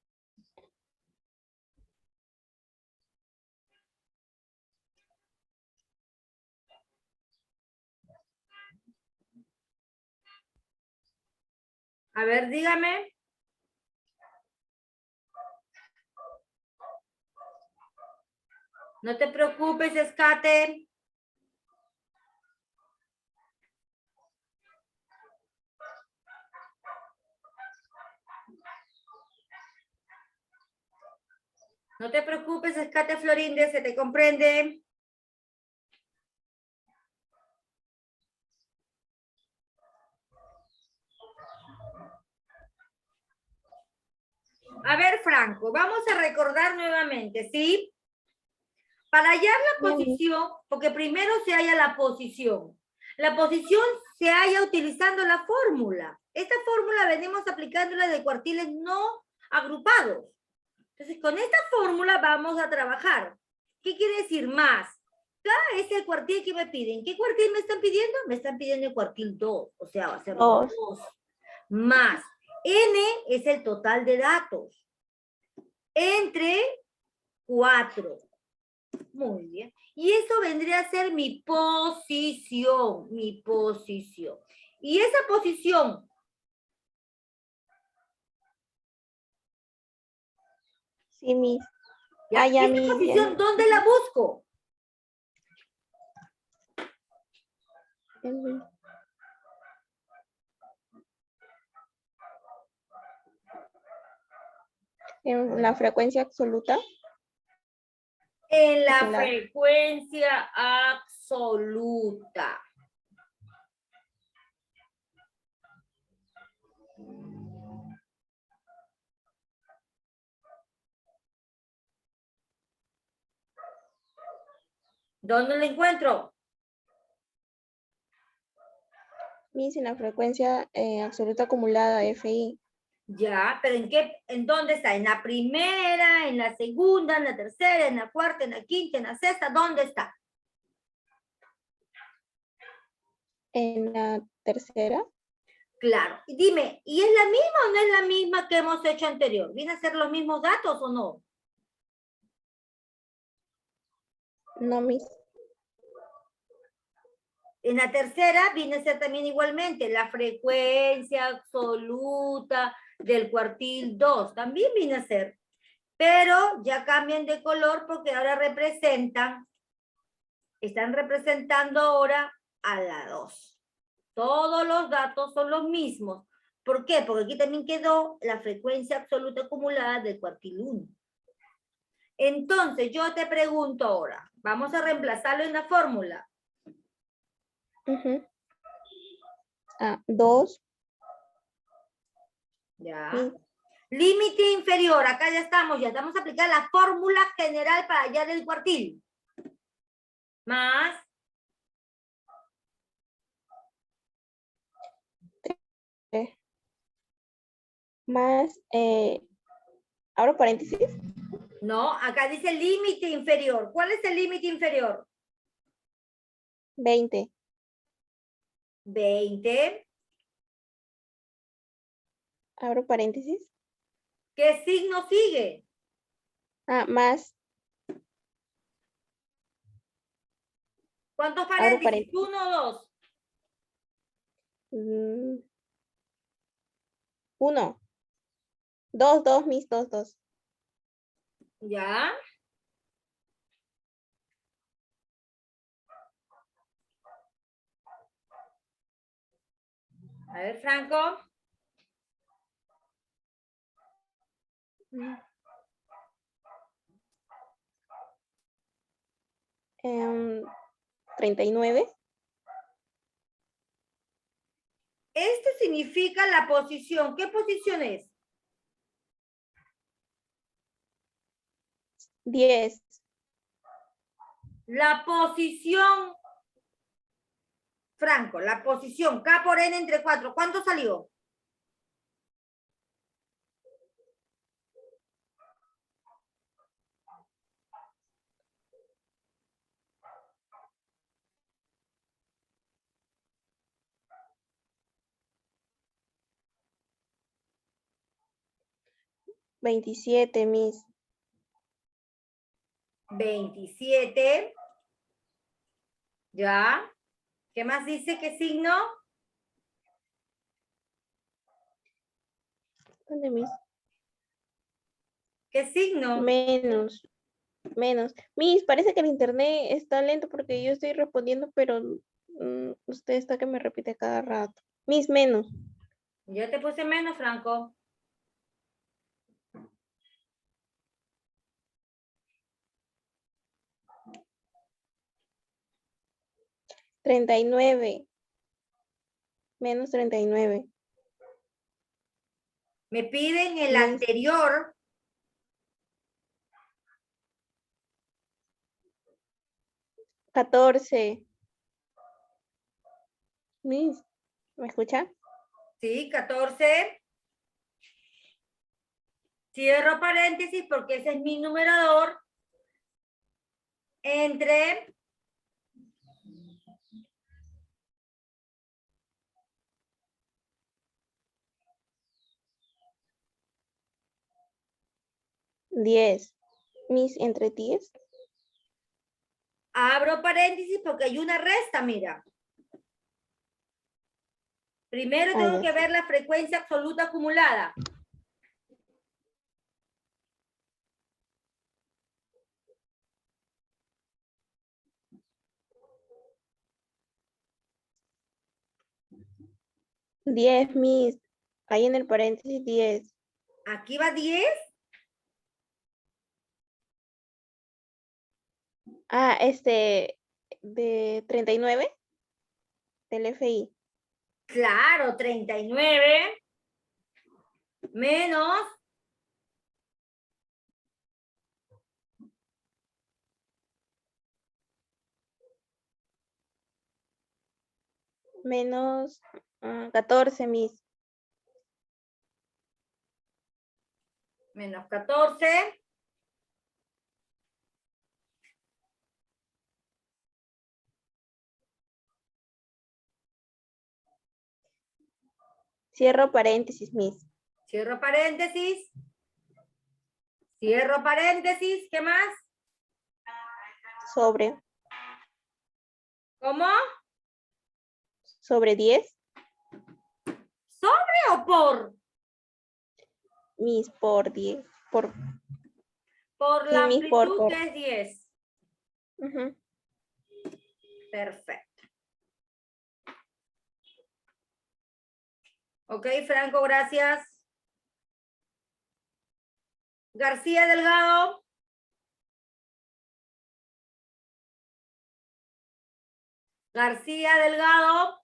A ver, dígame. No te preocupes, Escate. No te preocupes, Escate Florinde, se te comprende. A ver, Franco, vamos a recordar nuevamente, ¿sí? Para hallar la posición, porque primero se halla la posición. La posición se halla utilizando la fórmula. Esta fórmula venimos aplicándola de cuartiles no agrupados. Entonces, con esta fórmula vamos a trabajar. ¿Qué quiere decir más? K es el cuartil que me piden. ¿Qué cuartil me están pidiendo? Me están pidiendo el cuartil 2. O sea, va a ser 2. Más. N es el total de datos. Entre 4. Muy bien. Y eso vendría a ser mi posición. Mi posición. Y esa posición. Sí, Miss. ¿Ya? Ya, ¿Esa posición dónde la busco? En la frecuencia absoluta. En la frecuencia absoluta. ¿Dónde lo encuentro? Miss, en la frecuencia absoluta acumulada, FI. Ya, pero ¿en dónde está? ¿En la primera, en la segunda, en la tercera, en la cuarta, en la quinta, en la sexta? ¿Dónde está? En la tercera. Claro. Y dime, ¿y es la misma o no es la misma que hemos hecho anterior? ¿Viene a ser los mismos datos o no? No, Miss. En la tercera viene a ser también igualmente la frecuencia absoluta del cuartil 2. También viene a ser. Pero ya cambian de color porque ahora están representando ahora a la 2. Todos los datos son los mismos. ¿Por qué? Porque aquí también quedó la frecuencia absoluta acumulada del cuartil 1. Entonces, yo te pregunto ahora, vamos a reemplazarlo en la fórmula. 2. Ya. Sí. Límite inferior, acá ya estamos a aplicar la fórmula general para hallar el cuartil. Más. Más, ¿abro paréntesis? No, acá dice límite inferior. ¿Cuál es el límite inferior? 20. 20. ¿Abro paréntesis? ¿Qué signo sigue? Más. ¿Cuántos Abro paréntesis? paréntesis. 1 o 2. 1. 2, Miss, 2. Ya. A ver, Franco. 39. Esto significa la posición. ¿Qué posición es? 10. La posición, Franco, la posición K por N entre 4. ¿Cuánto salió? 27, Miss. 27. Ya. ¿Qué más dice? ¿Qué signo? ¿Dónde, Miss? ¿Qué signo? Menos. Miss, parece que el internet está lento porque yo estoy respondiendo, pero usted está que me repite cada rato. Miss, menos. Yo te puse menos, Franco. -39. Menos 39. Me piden el Miss. anterior. -14. Miss, ¿me escucha? Sí, 14. Cierro paréntesis porque ese es mi numerador. Entre 10. Miss, entre 10. abro paréntesis porque hay una resta, mira. Primero tengo ya que sé. ver la frecuencia absoluta acumulada. $10, Miss. Ahí en el paréntesis 10. Aquí va 10. De 39 del FI. Claro, 39 menos Menos 14, Miss. menos 14. Cierro paréntesis, Miss. Cierro paréntesis. Cierro paréntesis. ¿Qué más? Sobre. ¿Cómo? Sobre 10. ¿Sobre o por? Miss, por 10. Por. Por Sí, la Miss, amplitud por. que es 10. Ujú. Perfecto. Ok, Franco, gracias. García Delgado. García Delgado.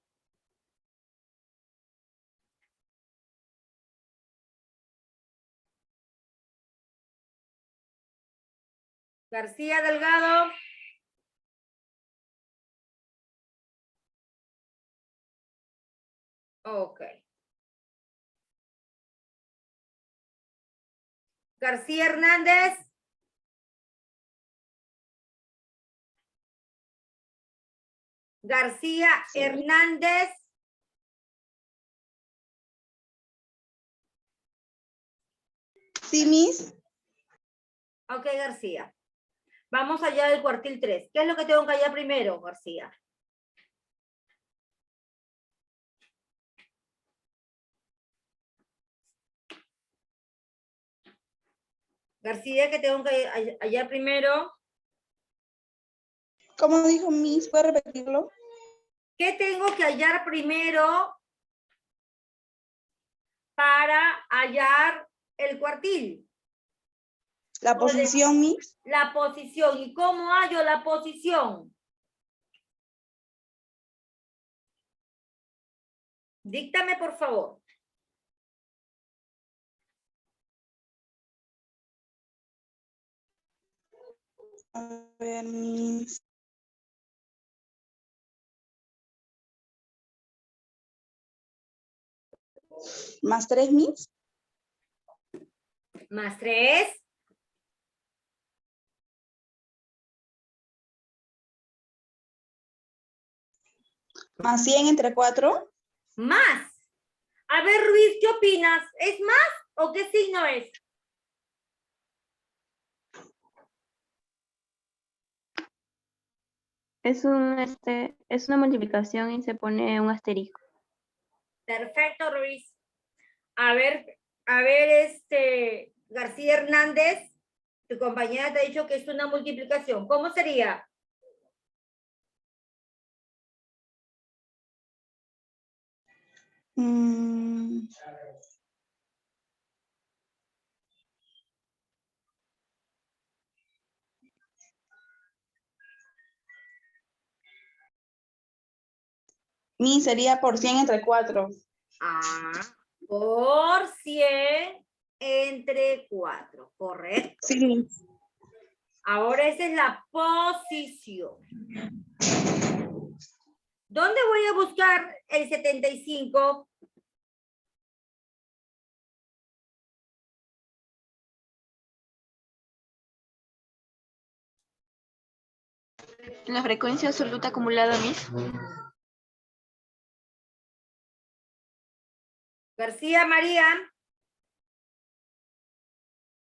García Delgado. Ok. García Hernández. García Sí. Hernández. Sí, Miss. Ok, García. Vamos allá del cuartil 3. ¿Qué es lo que tengo que hallar primero, García? García, ¿qué tengo que hallar primero? ¿Cómo dijo Miss? ¿Puede repetirlo? ¿Qué tengo que hallar primero para hallar el cuartil? La posición, Miss. La posición. ¿Y cómo hallo la posición? Díctame, por favor. A ver, Miss. Más 3, Miss. Más 3. Más 100 entre 4. Más. A ver, Ruiz, ¿qué opinas? ¿Es más o qué signo es? Es es una multiplicación y se pone un asterisco. Perfecto, Ruiz. A ver, García Hernández, tu compañera te ha dicho que es una multiplicación. ¿Cómo sería? Miss sería por 100 entre 4. Ah, por 100 entre 4, correcto. Sí, Miss. Ahora esa es la posición. ¿Dónde voy a buscar el 75? En la frecuencia absoluta acumulada, Miss. García María.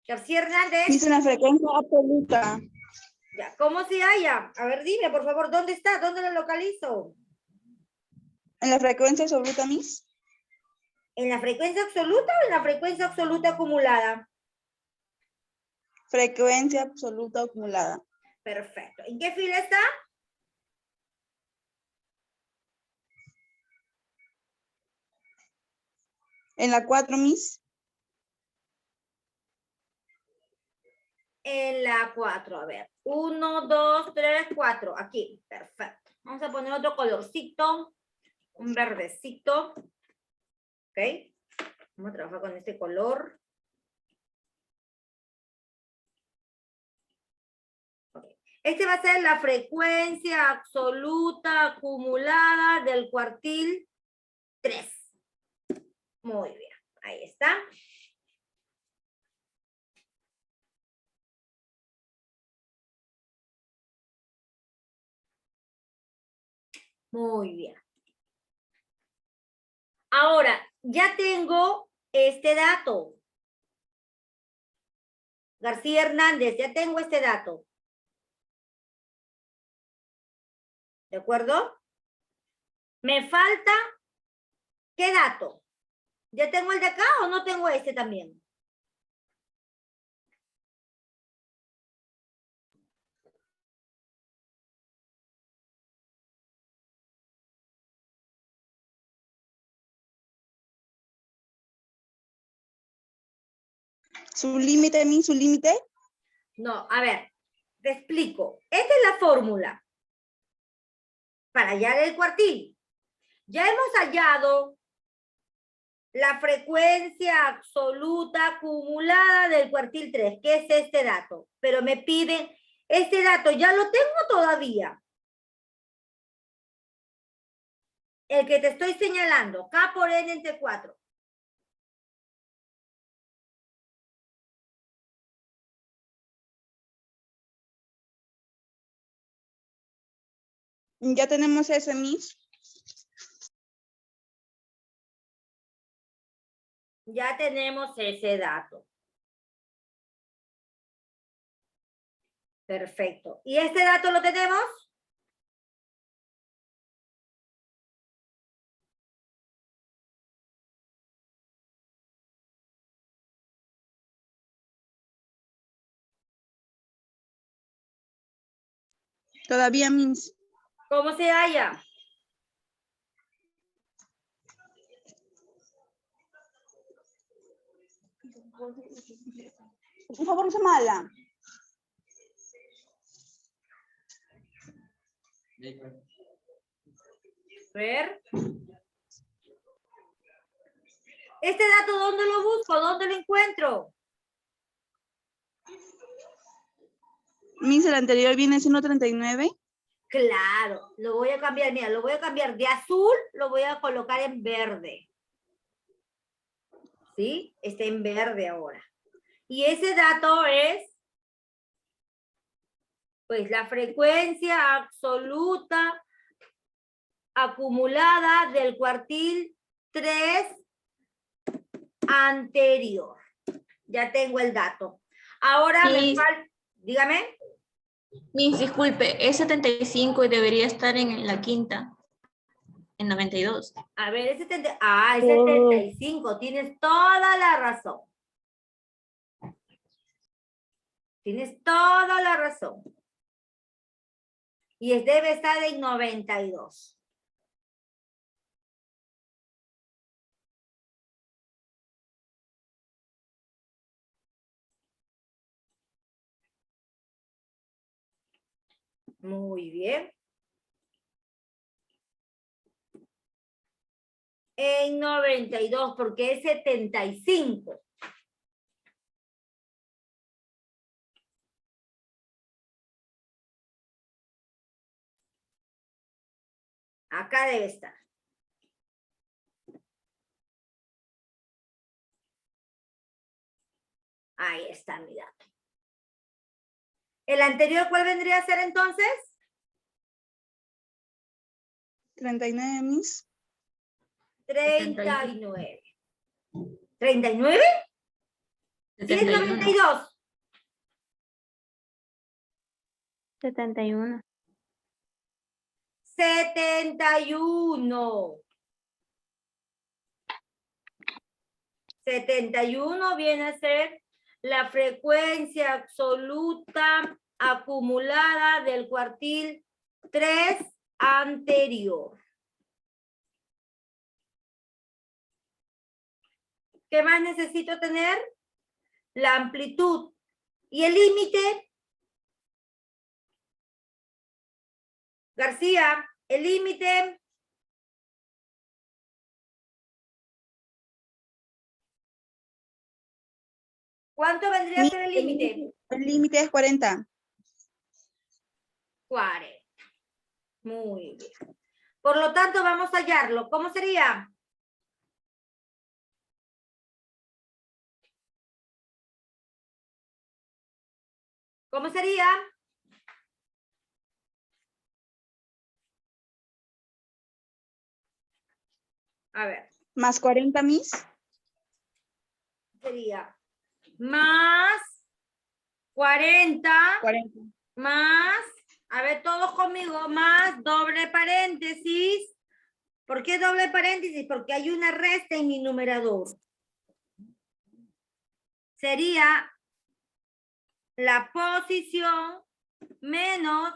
García Hernández. Miss en la frecuencia absoluta. Ya, ¿cómo se halla? A ver, dime, por favor, ¿dónde está? ¿Dónde lo localizo? En la frecuencia absoluta, Miss. ¿En la frecuencia absoluta o en la frecuencia absoluta acumulada? Frecuencia absoluta acumulada. Perfecto. ¿En qué fila está? En la 4, Miss. En la 4, a ver. 1, 2, 3, 4. Aquí, perfecto. Vamos a poner otro colorcito, un verdecito. ¿Ok? Vamos a trabajar con este color. Okay. Este va a ser la frecuencia absoluta acumulada del cuartil 3. Muy bien, ahí está. Muy bien. Ahora, ya tengo este dato. García Hernández, ya tengo este dato. ¿De acuerdo? Me falta, ¿qué dato? ¿Ya tengo el de acá o no tengo este también? ¿Su límite, Miss? ¿Su límite? No, a ver, te explico. Esta es la fórmula para hallar el cuartil. Ya hemos hallado la frecuencia absoluta acumulada del cuartil 3, que es este dato. Pero me piden, este dato ya lo tengo todavía. El que te estoy señalando, K por N entre 4. Ya tenemos ese, Miss. Ya tenemos ese dato. Perfecto. ¿Y este dato lo tenemos? Todavía, Miss. ¿Cómo se halla? Por favor, no se mala. Ver. ¿Este dato dónde lo busco? ¿Dónde lo encuentro? Miss, el anterior viene siendo 39. Claro, lo voy a cambiar, mira, lo voy a cambiar de azul, lo voy a colocar en verde. ¿Sí? Está en verde ahora. Y ese dato es, pues, la frecuencia absoluta acumulada del cuartil 3 anterior. Ya tengo el dato. Ahora me falta, dígame. Miss, disculpe, es 75 y debería estar en la quinta, en 92. A ver, es 70, es 75, tienes toda la razón. Tienes toda la razón. Y debe estar en 92. Muy bien. En 92, porque es 75. Acá debe estar. Ahí está mi dato. ¿El anterior cuál vendría a ser entonces? 39, Miss. 39. ¿39? ¿Sí es 92? 71. 71. 71 viene a ser la frecuencia absoluta acumulada del cuartil 3 anterior. ¿Qué más necesito tener? La amplitud. ¿Y el límite? García, el límite. ¿Cuánto vendría a ser el límite? El límite es 40. 40. Muy bien. Por lo tanto, vamos a hallarlo. ¿Cómo sería? ¿Cómo sería? A ver. Más 40, Miss. Sería más 40, 40. más, a ver todos conmigo, más doble paréntesis. ¿Por qué doble paréntesis? Porque hay una resta en mi numerador. Sería la posición menos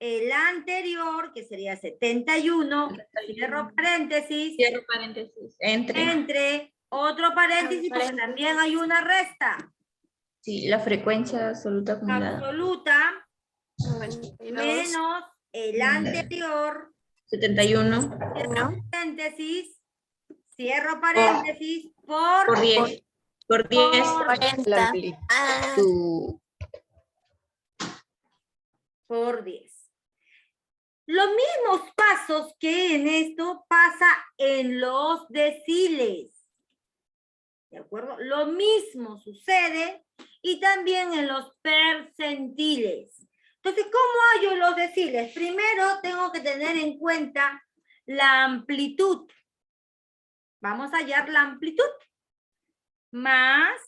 el anterior, que sería 71, cierro paréntesis, entre otro paréntesis, porque también hay una resta. Sí, la frecuencia absoluta acumulada. Absoluta menos el anterior, 71 cierro paréntesis, cierro paréntesis, por 10. Por 10. Por 10. Los mismos pasos que en esto pasa en los deciles. ¿De acuerdo? Lo mismo sucede y también en los percentiles. Entonces, ¿cómo hallo los deciles? Primero tengo que tener en cuenta la amplitud. Vamos a hallar la amplitud. Más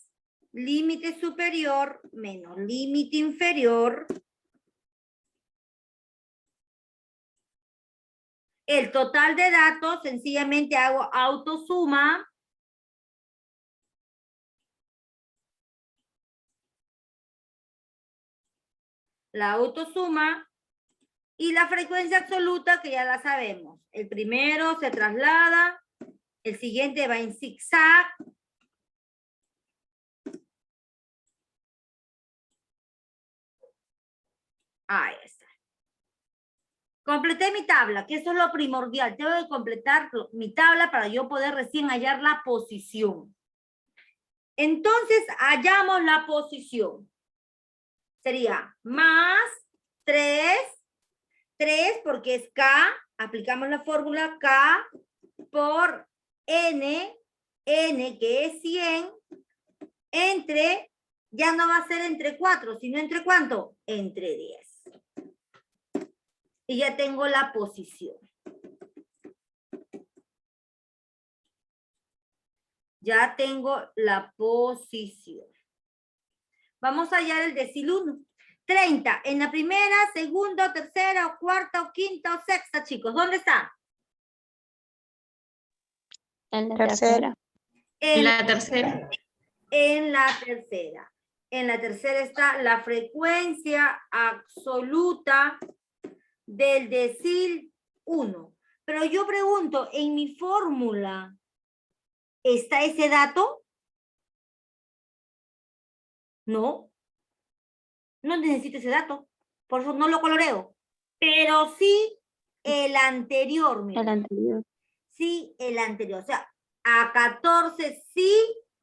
límite superior menos límite inferior. El total de datos, sencillamente hago autosuma. La autosuma y la frecuencia absoluta, que ya la sabemos. El primero se traslada, el siguiente va en zigzag. Ahí está. Completé mi tabla, que eso es lo primordial. Tengo que completar mi tabla para yo poder recién hallar la posición. Entonces, hallamos la posición. Sería más 3 porque es K, aplicamos la fórmula K por N que es 100, entre, ya no va a ser entre 4, sino entre ¿cuánto? Entre 10. Y ya tengo la posición. Ya tengo la posición. Vamos a hallar el decil 1. 30. En la primera, segunda, tercera, o cuarta, o quinta, o sexta, chicos. ¿Dónde está? En la tercera. En la tercera. En la tercera. En la tercera está la frecuencia absoluta del decil 1. Pero yo pregunto, ¿en mi fórmula está ese dato? No. No necesito ese dato. Por eso no lo coloreo. Pero sí el anterior. Mira. El anterior. Sí, el anterior. O sea, a 14 sí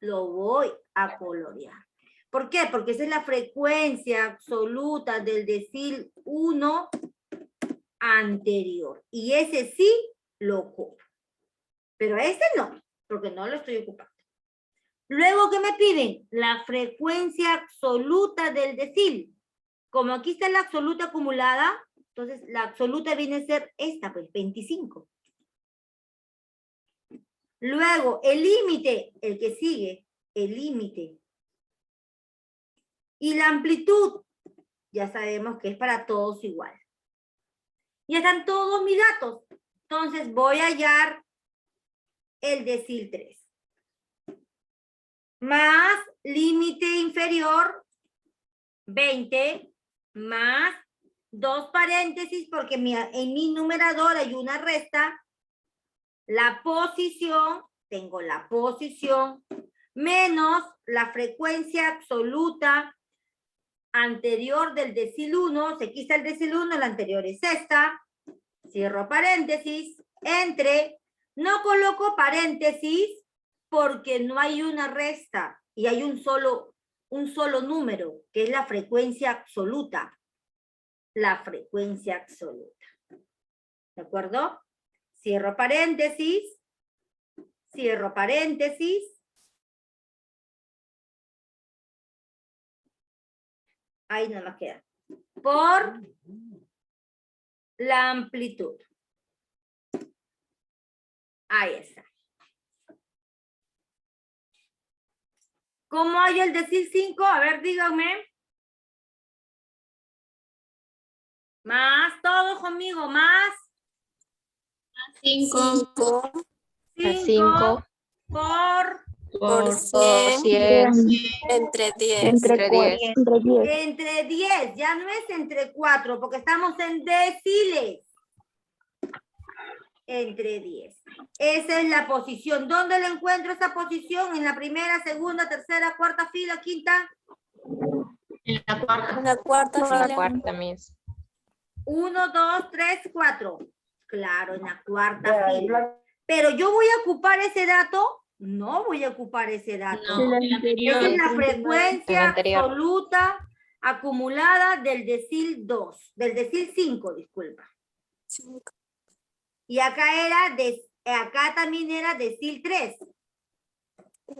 lo voy a colorear. ¿Por qué? Porque esa es la frecuencia absoluta del decil 1 anterior. Y ese sí lo ocupo. Pero ese no, porque no lo estoy ocupando. Luego, ¿qué me piden? La frecuencia absoluta del decil. Como aquí está la absoluta acumulada, entonces la absoluta viene a ser esta, pues, 25. Luego, el límite, el que sigue, el límite. Y la amplitud, ya sabemos que es para todos igual. Ya están todos mis datos. Entonces voy a hallar el decil 3. Más límite inferior, 20, más 2 paréntesis, porque en mi numerador hay una resta. La posición, tengo la posición, menos la frecuencia absoluta anterior del decil 1, se quita el decil 1, la anterior es esta, cierro paréntesis, entre, no coloco paréntesis porque no hay una resta y hay un solo número, que es la frecuencia absoluta. La frecuencia absoluta. ¿De acuerdo? Cierro paréntesis, cierro paréntesis. Ahí no nos queda. Por la amplitud. Ahí está. ¿Cómo hay el decil 5? A ver, díganme. Más, todos conmigo, más. 5 5 por Por 100 entre 10. Entre 10. Entre 10. entre 10, ya no es entre 4, porque estamos en deciles. Entre 10. Esa es la posición. ¿Dónde le encuentro esa posición? ¿En la primera, segunda, tercera, cuarta fila, quinta? en la cuarta. La cuarta fila. Miss. 1, 2, 3, 4. Claro, en la cuarta fila. Pero yo voy a ocupar ese dato. No voy a ocupar ese dato. No, el anterior. Esa es la frecuencia absoluta acumulada del decil 2, del decil 5, disculpa. 5. Y acá era acá también era decil 3.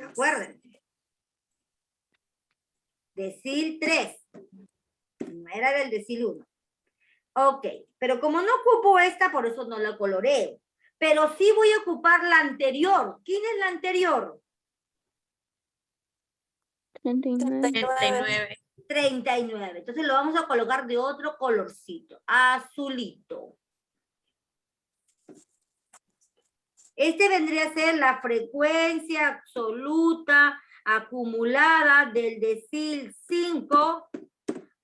Acuérdense. Decil 3. No era del decil 1. Ok, pero como no ocupo esta, por eso no la coloreo. Pero sí voy a ocupar la anterior. ¿Quién es la anterior? 39. 39. Entonces lo vamos a colocar de otro colorcito. Azulito. Este vendría a ser la frecuencia absoluta acumulada del decil 5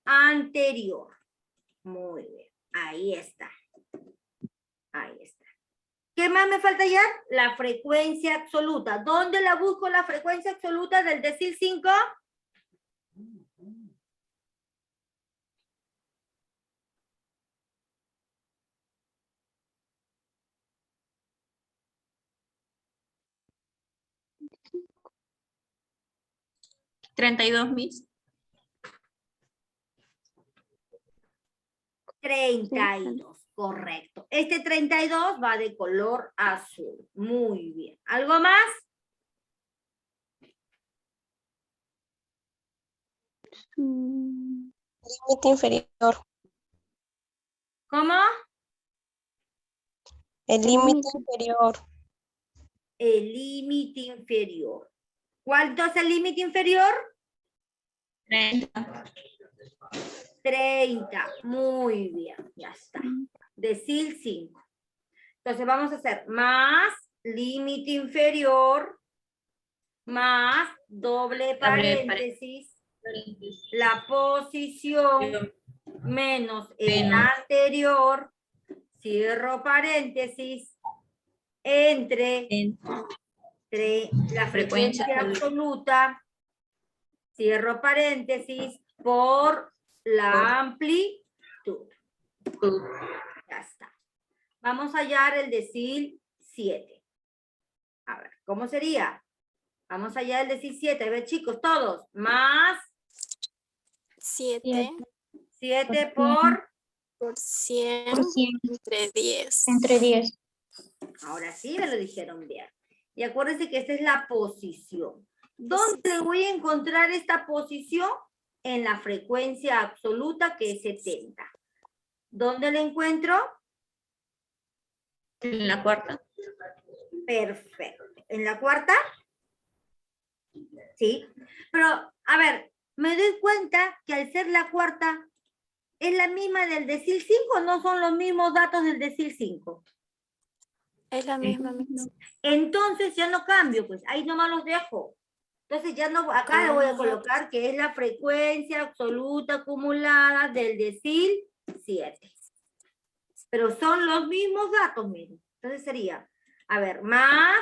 anterior. Muy bien. Ahí está. Ahí está. ¿Qué más me falta ya? La frecuencia absoluta. ¿Dónde la busco la frecuencia absoluta del decil 5? ¿32, Miss? 32, correcto. Este 32 va de color azul. Muy bien. ¿Algo más? Límite inferior. ¿Cómo? El límite inferior. El límite inferior. ¿Cuánto es el límite inferior? 30. 30. Muy bien, ya está. Decil 5. Entonces vamos a hacer más límite inferior más doble paréntesis, la posición menos el anterior, cierro paréntesis, entre la frecuencia absoluta, cierro paréntesis, por la amplitud. Ya está. Vamos a hallar el decil 7. A ver, ¿cómo sería? Vamos a hallar el decil 7. A ver, chicos, todos. Más 7 por 100 entre 10. Entre 10. Ahora sí me lo dijeron bien. Y acuérdense que esta es la posición. ¿Dónde voy a encontrar esta posición? En la frecuencia absoluta, que es 70. ¿Dónde la encuentro? En la cuarta. Perfecto. ¿En la cuarta? Sí. Pero, a ver, me doy cuenta que al ser la cuarta, ¿es la misma del decil 5 o no son los mismos datos del decil 5? Es la misma. Entonces ya no cambio, pues ahí nomás los dejo. Entonces ya no, acá le voy a colocar que es la frecuencia absoluta acumulada del decil 7. Pero son los mismos datos, miren. Entonces sería, a ver, más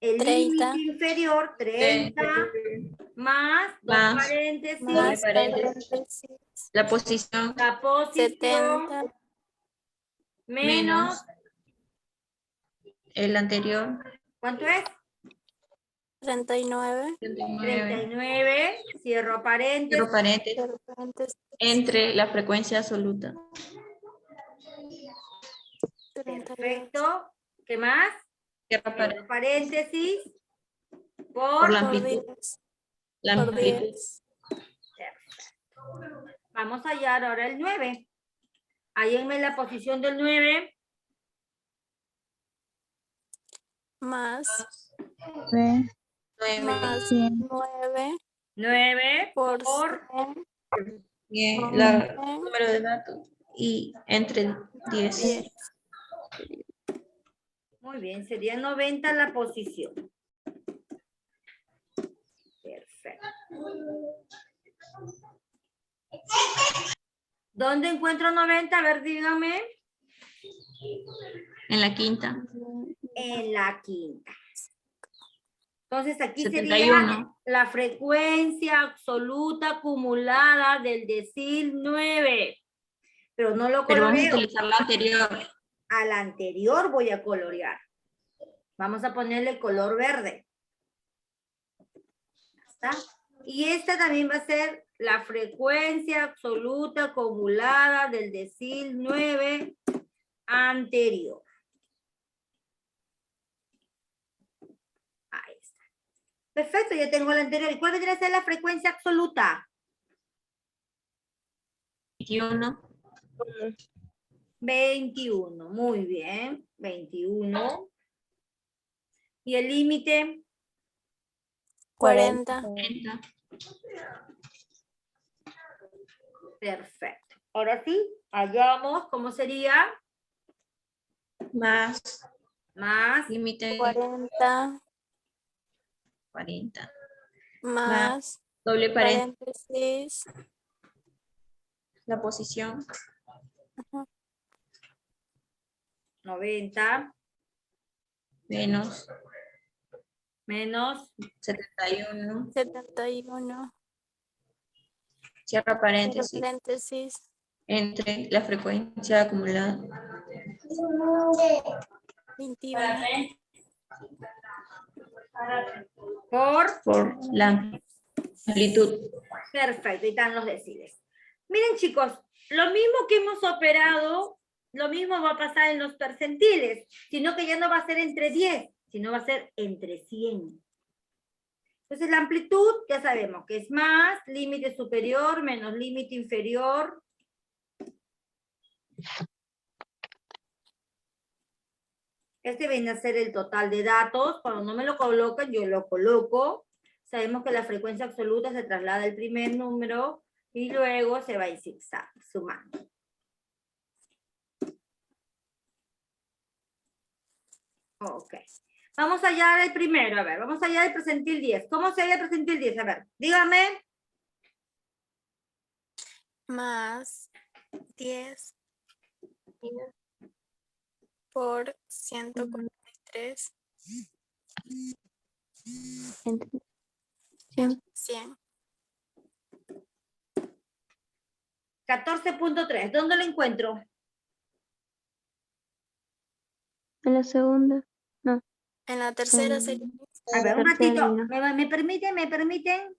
el 30. límite inferior, 30, más, dos paréntesis, Más paréntesis. La posición. la posición, 70 menos, el anterior. ¿cuánto es? 39. 39, cierro paréntesis, Cierro paréntesis. Entre la frecuencia absoluta. perfecto. ¿Qué más? Cierro Cierro paréntesis, por la amplitud. La Por amplitud. 10. Vamos a hallar ahora el 9. Hállenme la posición del 9. más 9 más 100 9 9 por por bien, por el 100 número de datos y entre 10. 10. Muy bien, sería 90 la posición. Perfecto. ¿Dónde encuentro 90? A ver, dígame. En la quinta. En la quinta. Entonces aquí 71. sería la frecuencia absoluta acumulada del decil 9. Pero no lo Pero vamos a coloreo. utilizar la anterior. Al anterior voy a colorear. Vamos a ponerle color verde. ¿Está? Y esta también va a ser la frecuencia absoluta acumulada del decil 9 anterior. Ahí está. Perfecto, ya tengo la anterior. ¿Y cuál vendría a ser la frecuencia absoluta? 21. 21. Muy bien. 21. ¿Y el límite? 40. 40. Perfecto. Ahora sí, hallamos cómo sería Más más límite 40 40. más Doble paréntesis la posición. 90 Menos menos 71. 71 Cierra paréntesis. paréntesis Entre la frecuencia acumulada. 21 por La amplitud. perfecto, y están los deciles. Miren, chicos, lo mismo que hemos operado, lo mismo va a pasar en los percentiles, sino que ya no va a ser entre 10, sino va a ser entre 100. Entonces la amplitud ya sabemos que es más límite superior menos límite inferior. Este viene a ser el total de datos. Cuando no me lo colocan, yo lo coloco. Sabemos que la frecuencia absoluta se traslada al primer número y luego se va en zigzag, sumando. Ok. Vamos a hallar el primero, a ver, vamos a hallar el percentil 10. ¿Cómo se halla el percentil 10? A ver, dígame. más 10 por 143 Entre 100. 14.3. ¿Dónde lo encuentro? En la segunda. No. En la tercera sería A ver, un Tercera ratito. línea. ¿Me permiten? ¿Me permiten?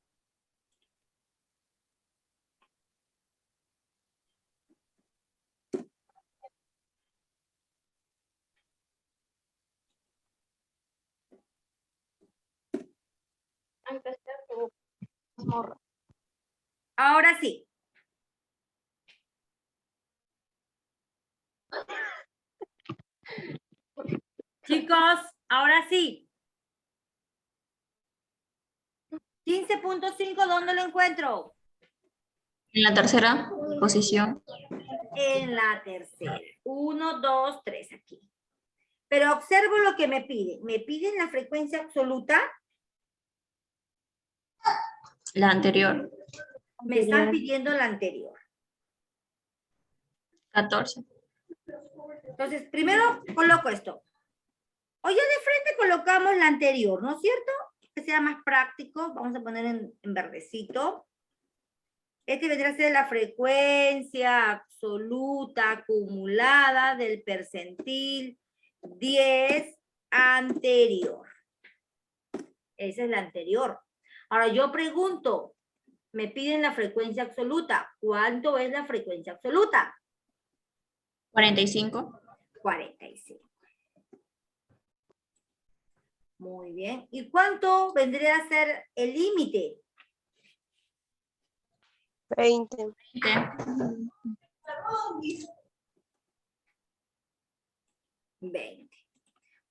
Ahora sí. Chicos, ahora sí. 15.5, ¿dónde lo encuentro? En la tercera posición. En la tercera. 1, 2, 3 aquí. Pero observo lo que me piden. ¿Me piden la frecuencia absoluta? La anterior. Me están pidiendo la anterior. 14. Entonces, primero coloco esto. O ya de frente colocamos la anterior, ¿no es cierto? Que sea más práctico. Vamos a poner en verdecito. Este vendrá a ser la frecuencia absoluta acumulada del percentil 10 anterior. Esa es la anterior. Ahora yo pregunto, me piden la frecuencia absoluta. ¿Cuánto es la frecuencia absoluta? 45. 45. Muy bien. ¿Y cuánto vendría a ser el límite? 20. 20.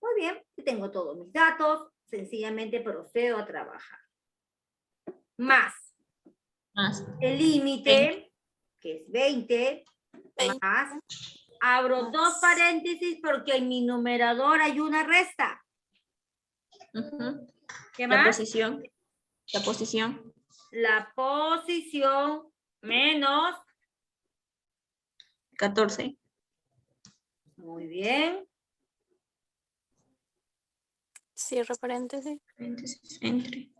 Muy bien. tengo todos mis datos, sencillamente procedo a trabajar. Más el límite, que es 20, más, abro dos paréntesis porque en mi numerador hay una resta. ¿Qué La más? posición. La posición. La posición menos. 14. Muy bien. Cierro paréntesis. Paréntesis, entre.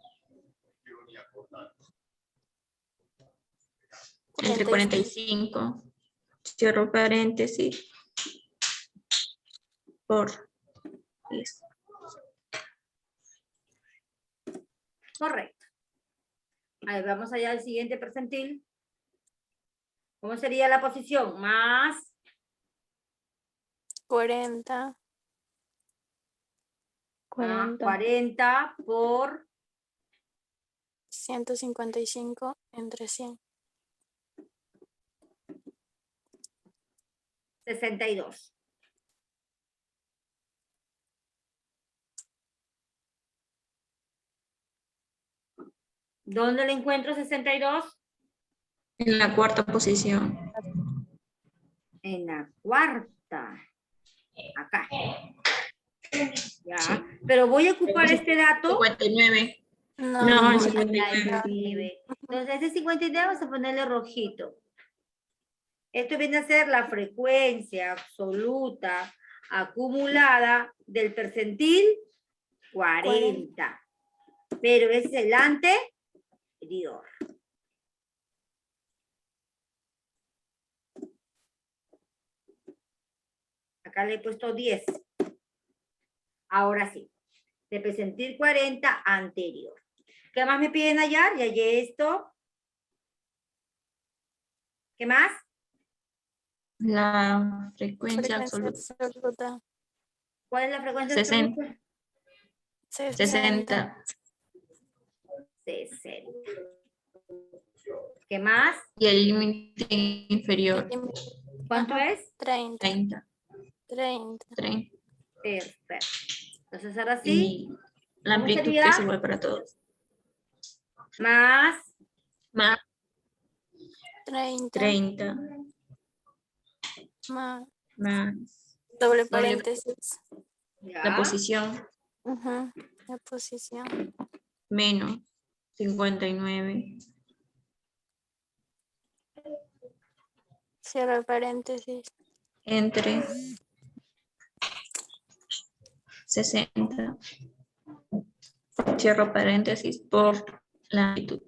Entre 45. Cierro paréntesis. Por 10. Correcto. A ver, vamos allá al siguiente percentil. ¿Cómo sería la posición? Más 40. 40 por 155 entre 100. 62. ¿Dónde le encuentro 62? En la cuarta posición. En la cuarta. Acá. Ya. Sí. Pero voy a ocupar este dato. 59. No, No, en no, 59. Entonces, ese 59 vamos a ponerle rojito. Esto viene a ser la frecuencia absoluta acumulada del percentil 40. Pero es el anterior. Acá le he puesto 10. Ahora sí. De percentil 40 anterior. ¿Qué más me piden hallar? Ya hallé esto. ¿Qué más? La frecuencia absoluta. absoluta. ¿Cuál es la frecuencia 60. absoluta? 60. 60. ¿Qué más? Y el límite inferior. ¿Cuánto es? 30. 30. 30. 30. Perfecto. Entonces ahora sí. Y la ¿Cómo amplitud sería? que es igual para todos. Más Más 30. 30. Más Más doble paréntesis. ya. la posición. Ujú, la posición. Menos 59. Cierro el paréntesis. Entre 60. Cierro paréntesis por la amplitud.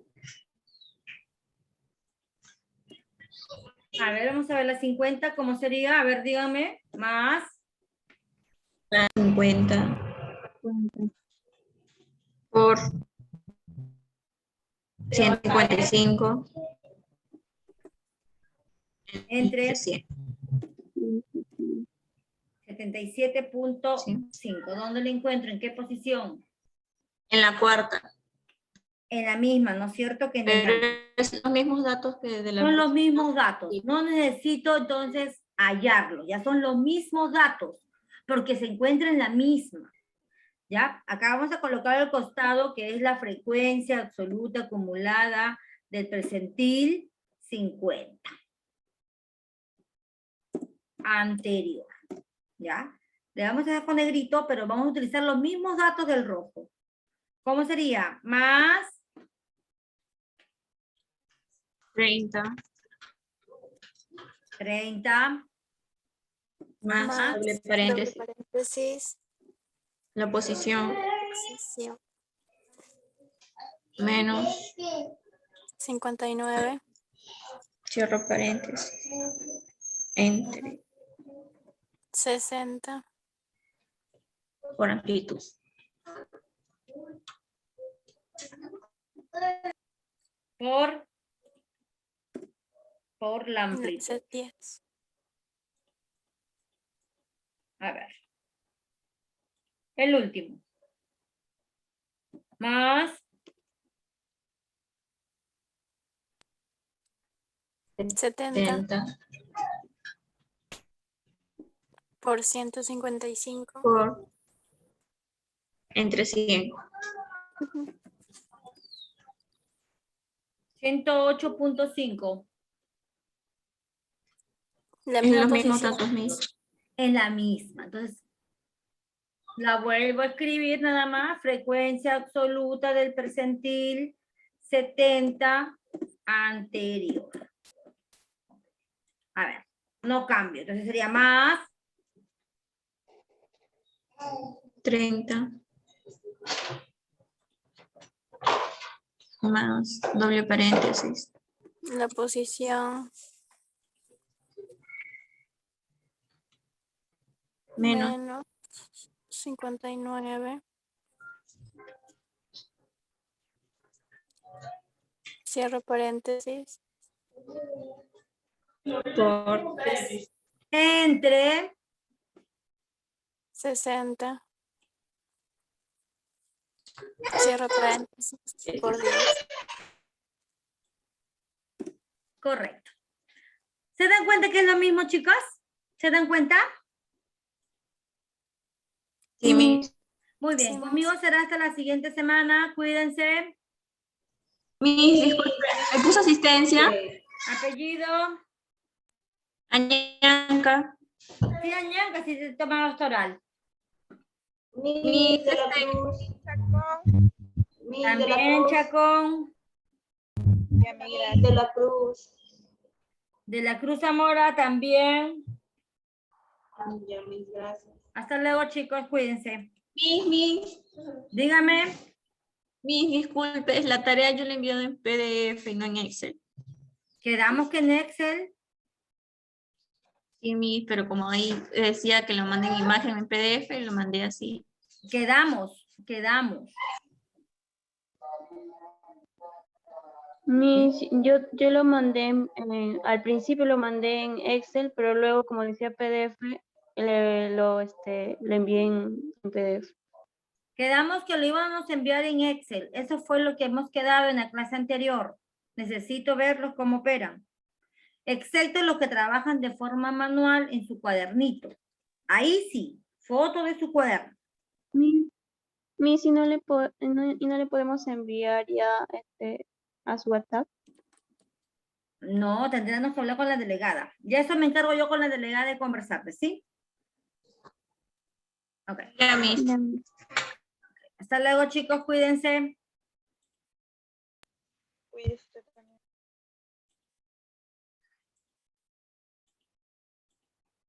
A ver, vamos a ver la 50. ¿Cómo sería? A ver, dígame. Más 50 por 155 entre 100. 77.5. ¿Dónde lo encuentro? ¿En qué posición? En la cuarta. En la misma, ¿no es cierto? Que en el Pero rango. es los mismos datos que de la Son los posición. mismos datos. No necesito entonces hallarlo. Ya son los mismos datos. Porque se encuentra en la misma. ¿Ya? Acá vamos a colocar al costado que es la frecuencia absoluta acumulada del percentil 50. Anterior. ¿Ya? Le vamos a dejar con negrito, pero vamos a utilizar los mismos datos del rojo. ¿Cómo sería? Más 30 más doble paréntesis. Doble paréntesis. La posición Posición. menos 59. cierro paréntesis. Entre 60. por amplitud. Por la amplitud. 10. A ver. El último. Más 70 por 155. Por entre 100. 108.5. La Es misma los mismos posición. datos, Miss. En la misma. Entonces, la vuelvo a escribir nada más. Frecuencia absoluta del percentil 70 anterior. A ver, no cambio. Entonces sería más 30. Más doble paréntesis. La posición Menos. menos 59. Cierro paréntesis. Por entre 60. Cierro paréntesis. Por 10. correcto. ¿Se dan cuenta que es lo mismo, chicos? ¿Se dan cuenta? Sí, Miss. Muy bien. Sí, Conmigo será hasta la siguiente semana. Cuídense. Miss, disculpe, ¿me puso asistencia? Apellido. Añanca. Sí, Añanca, si se toma doctoral. Miss de la Cruz. Miss de la También Cruz. Chacón. Miss de la Cruz. De la Cruz Zamora también. Ya, Miss, gracias. Hasta luego, chicos. Cuídense. Miss. Dígame. Miss, disculpe, la tarea yo la envío en PDF y no en Excel. Quedamos que en Excel. Sí, Miss, pero como ahí decía que lo manden en imagen en PDF, lo mandé así. Quedamos. Yo lo mandé, al principio lo mandé en Excel, pero luego, como decía PDF, lo envié en PDF. Quedamos que lo íbamos a enviar en Excel. Eso fue lo que hemos quedado en la clase anterior. Necesito verlos cómo operan. Excepto los que trabajan de forma manual en su cuadernito. Ahí sí, foto de su cuaderno. Miss, ¿y no le podemos enviar ya a su WhatsApp? No, tendríamos que hablar con la delegada. Ya eso me encargo yo con la delegada de conversarte, ¿sí? Ok. Ya, Miss. Hasta luego, chicos. Cuídense. Cuídese.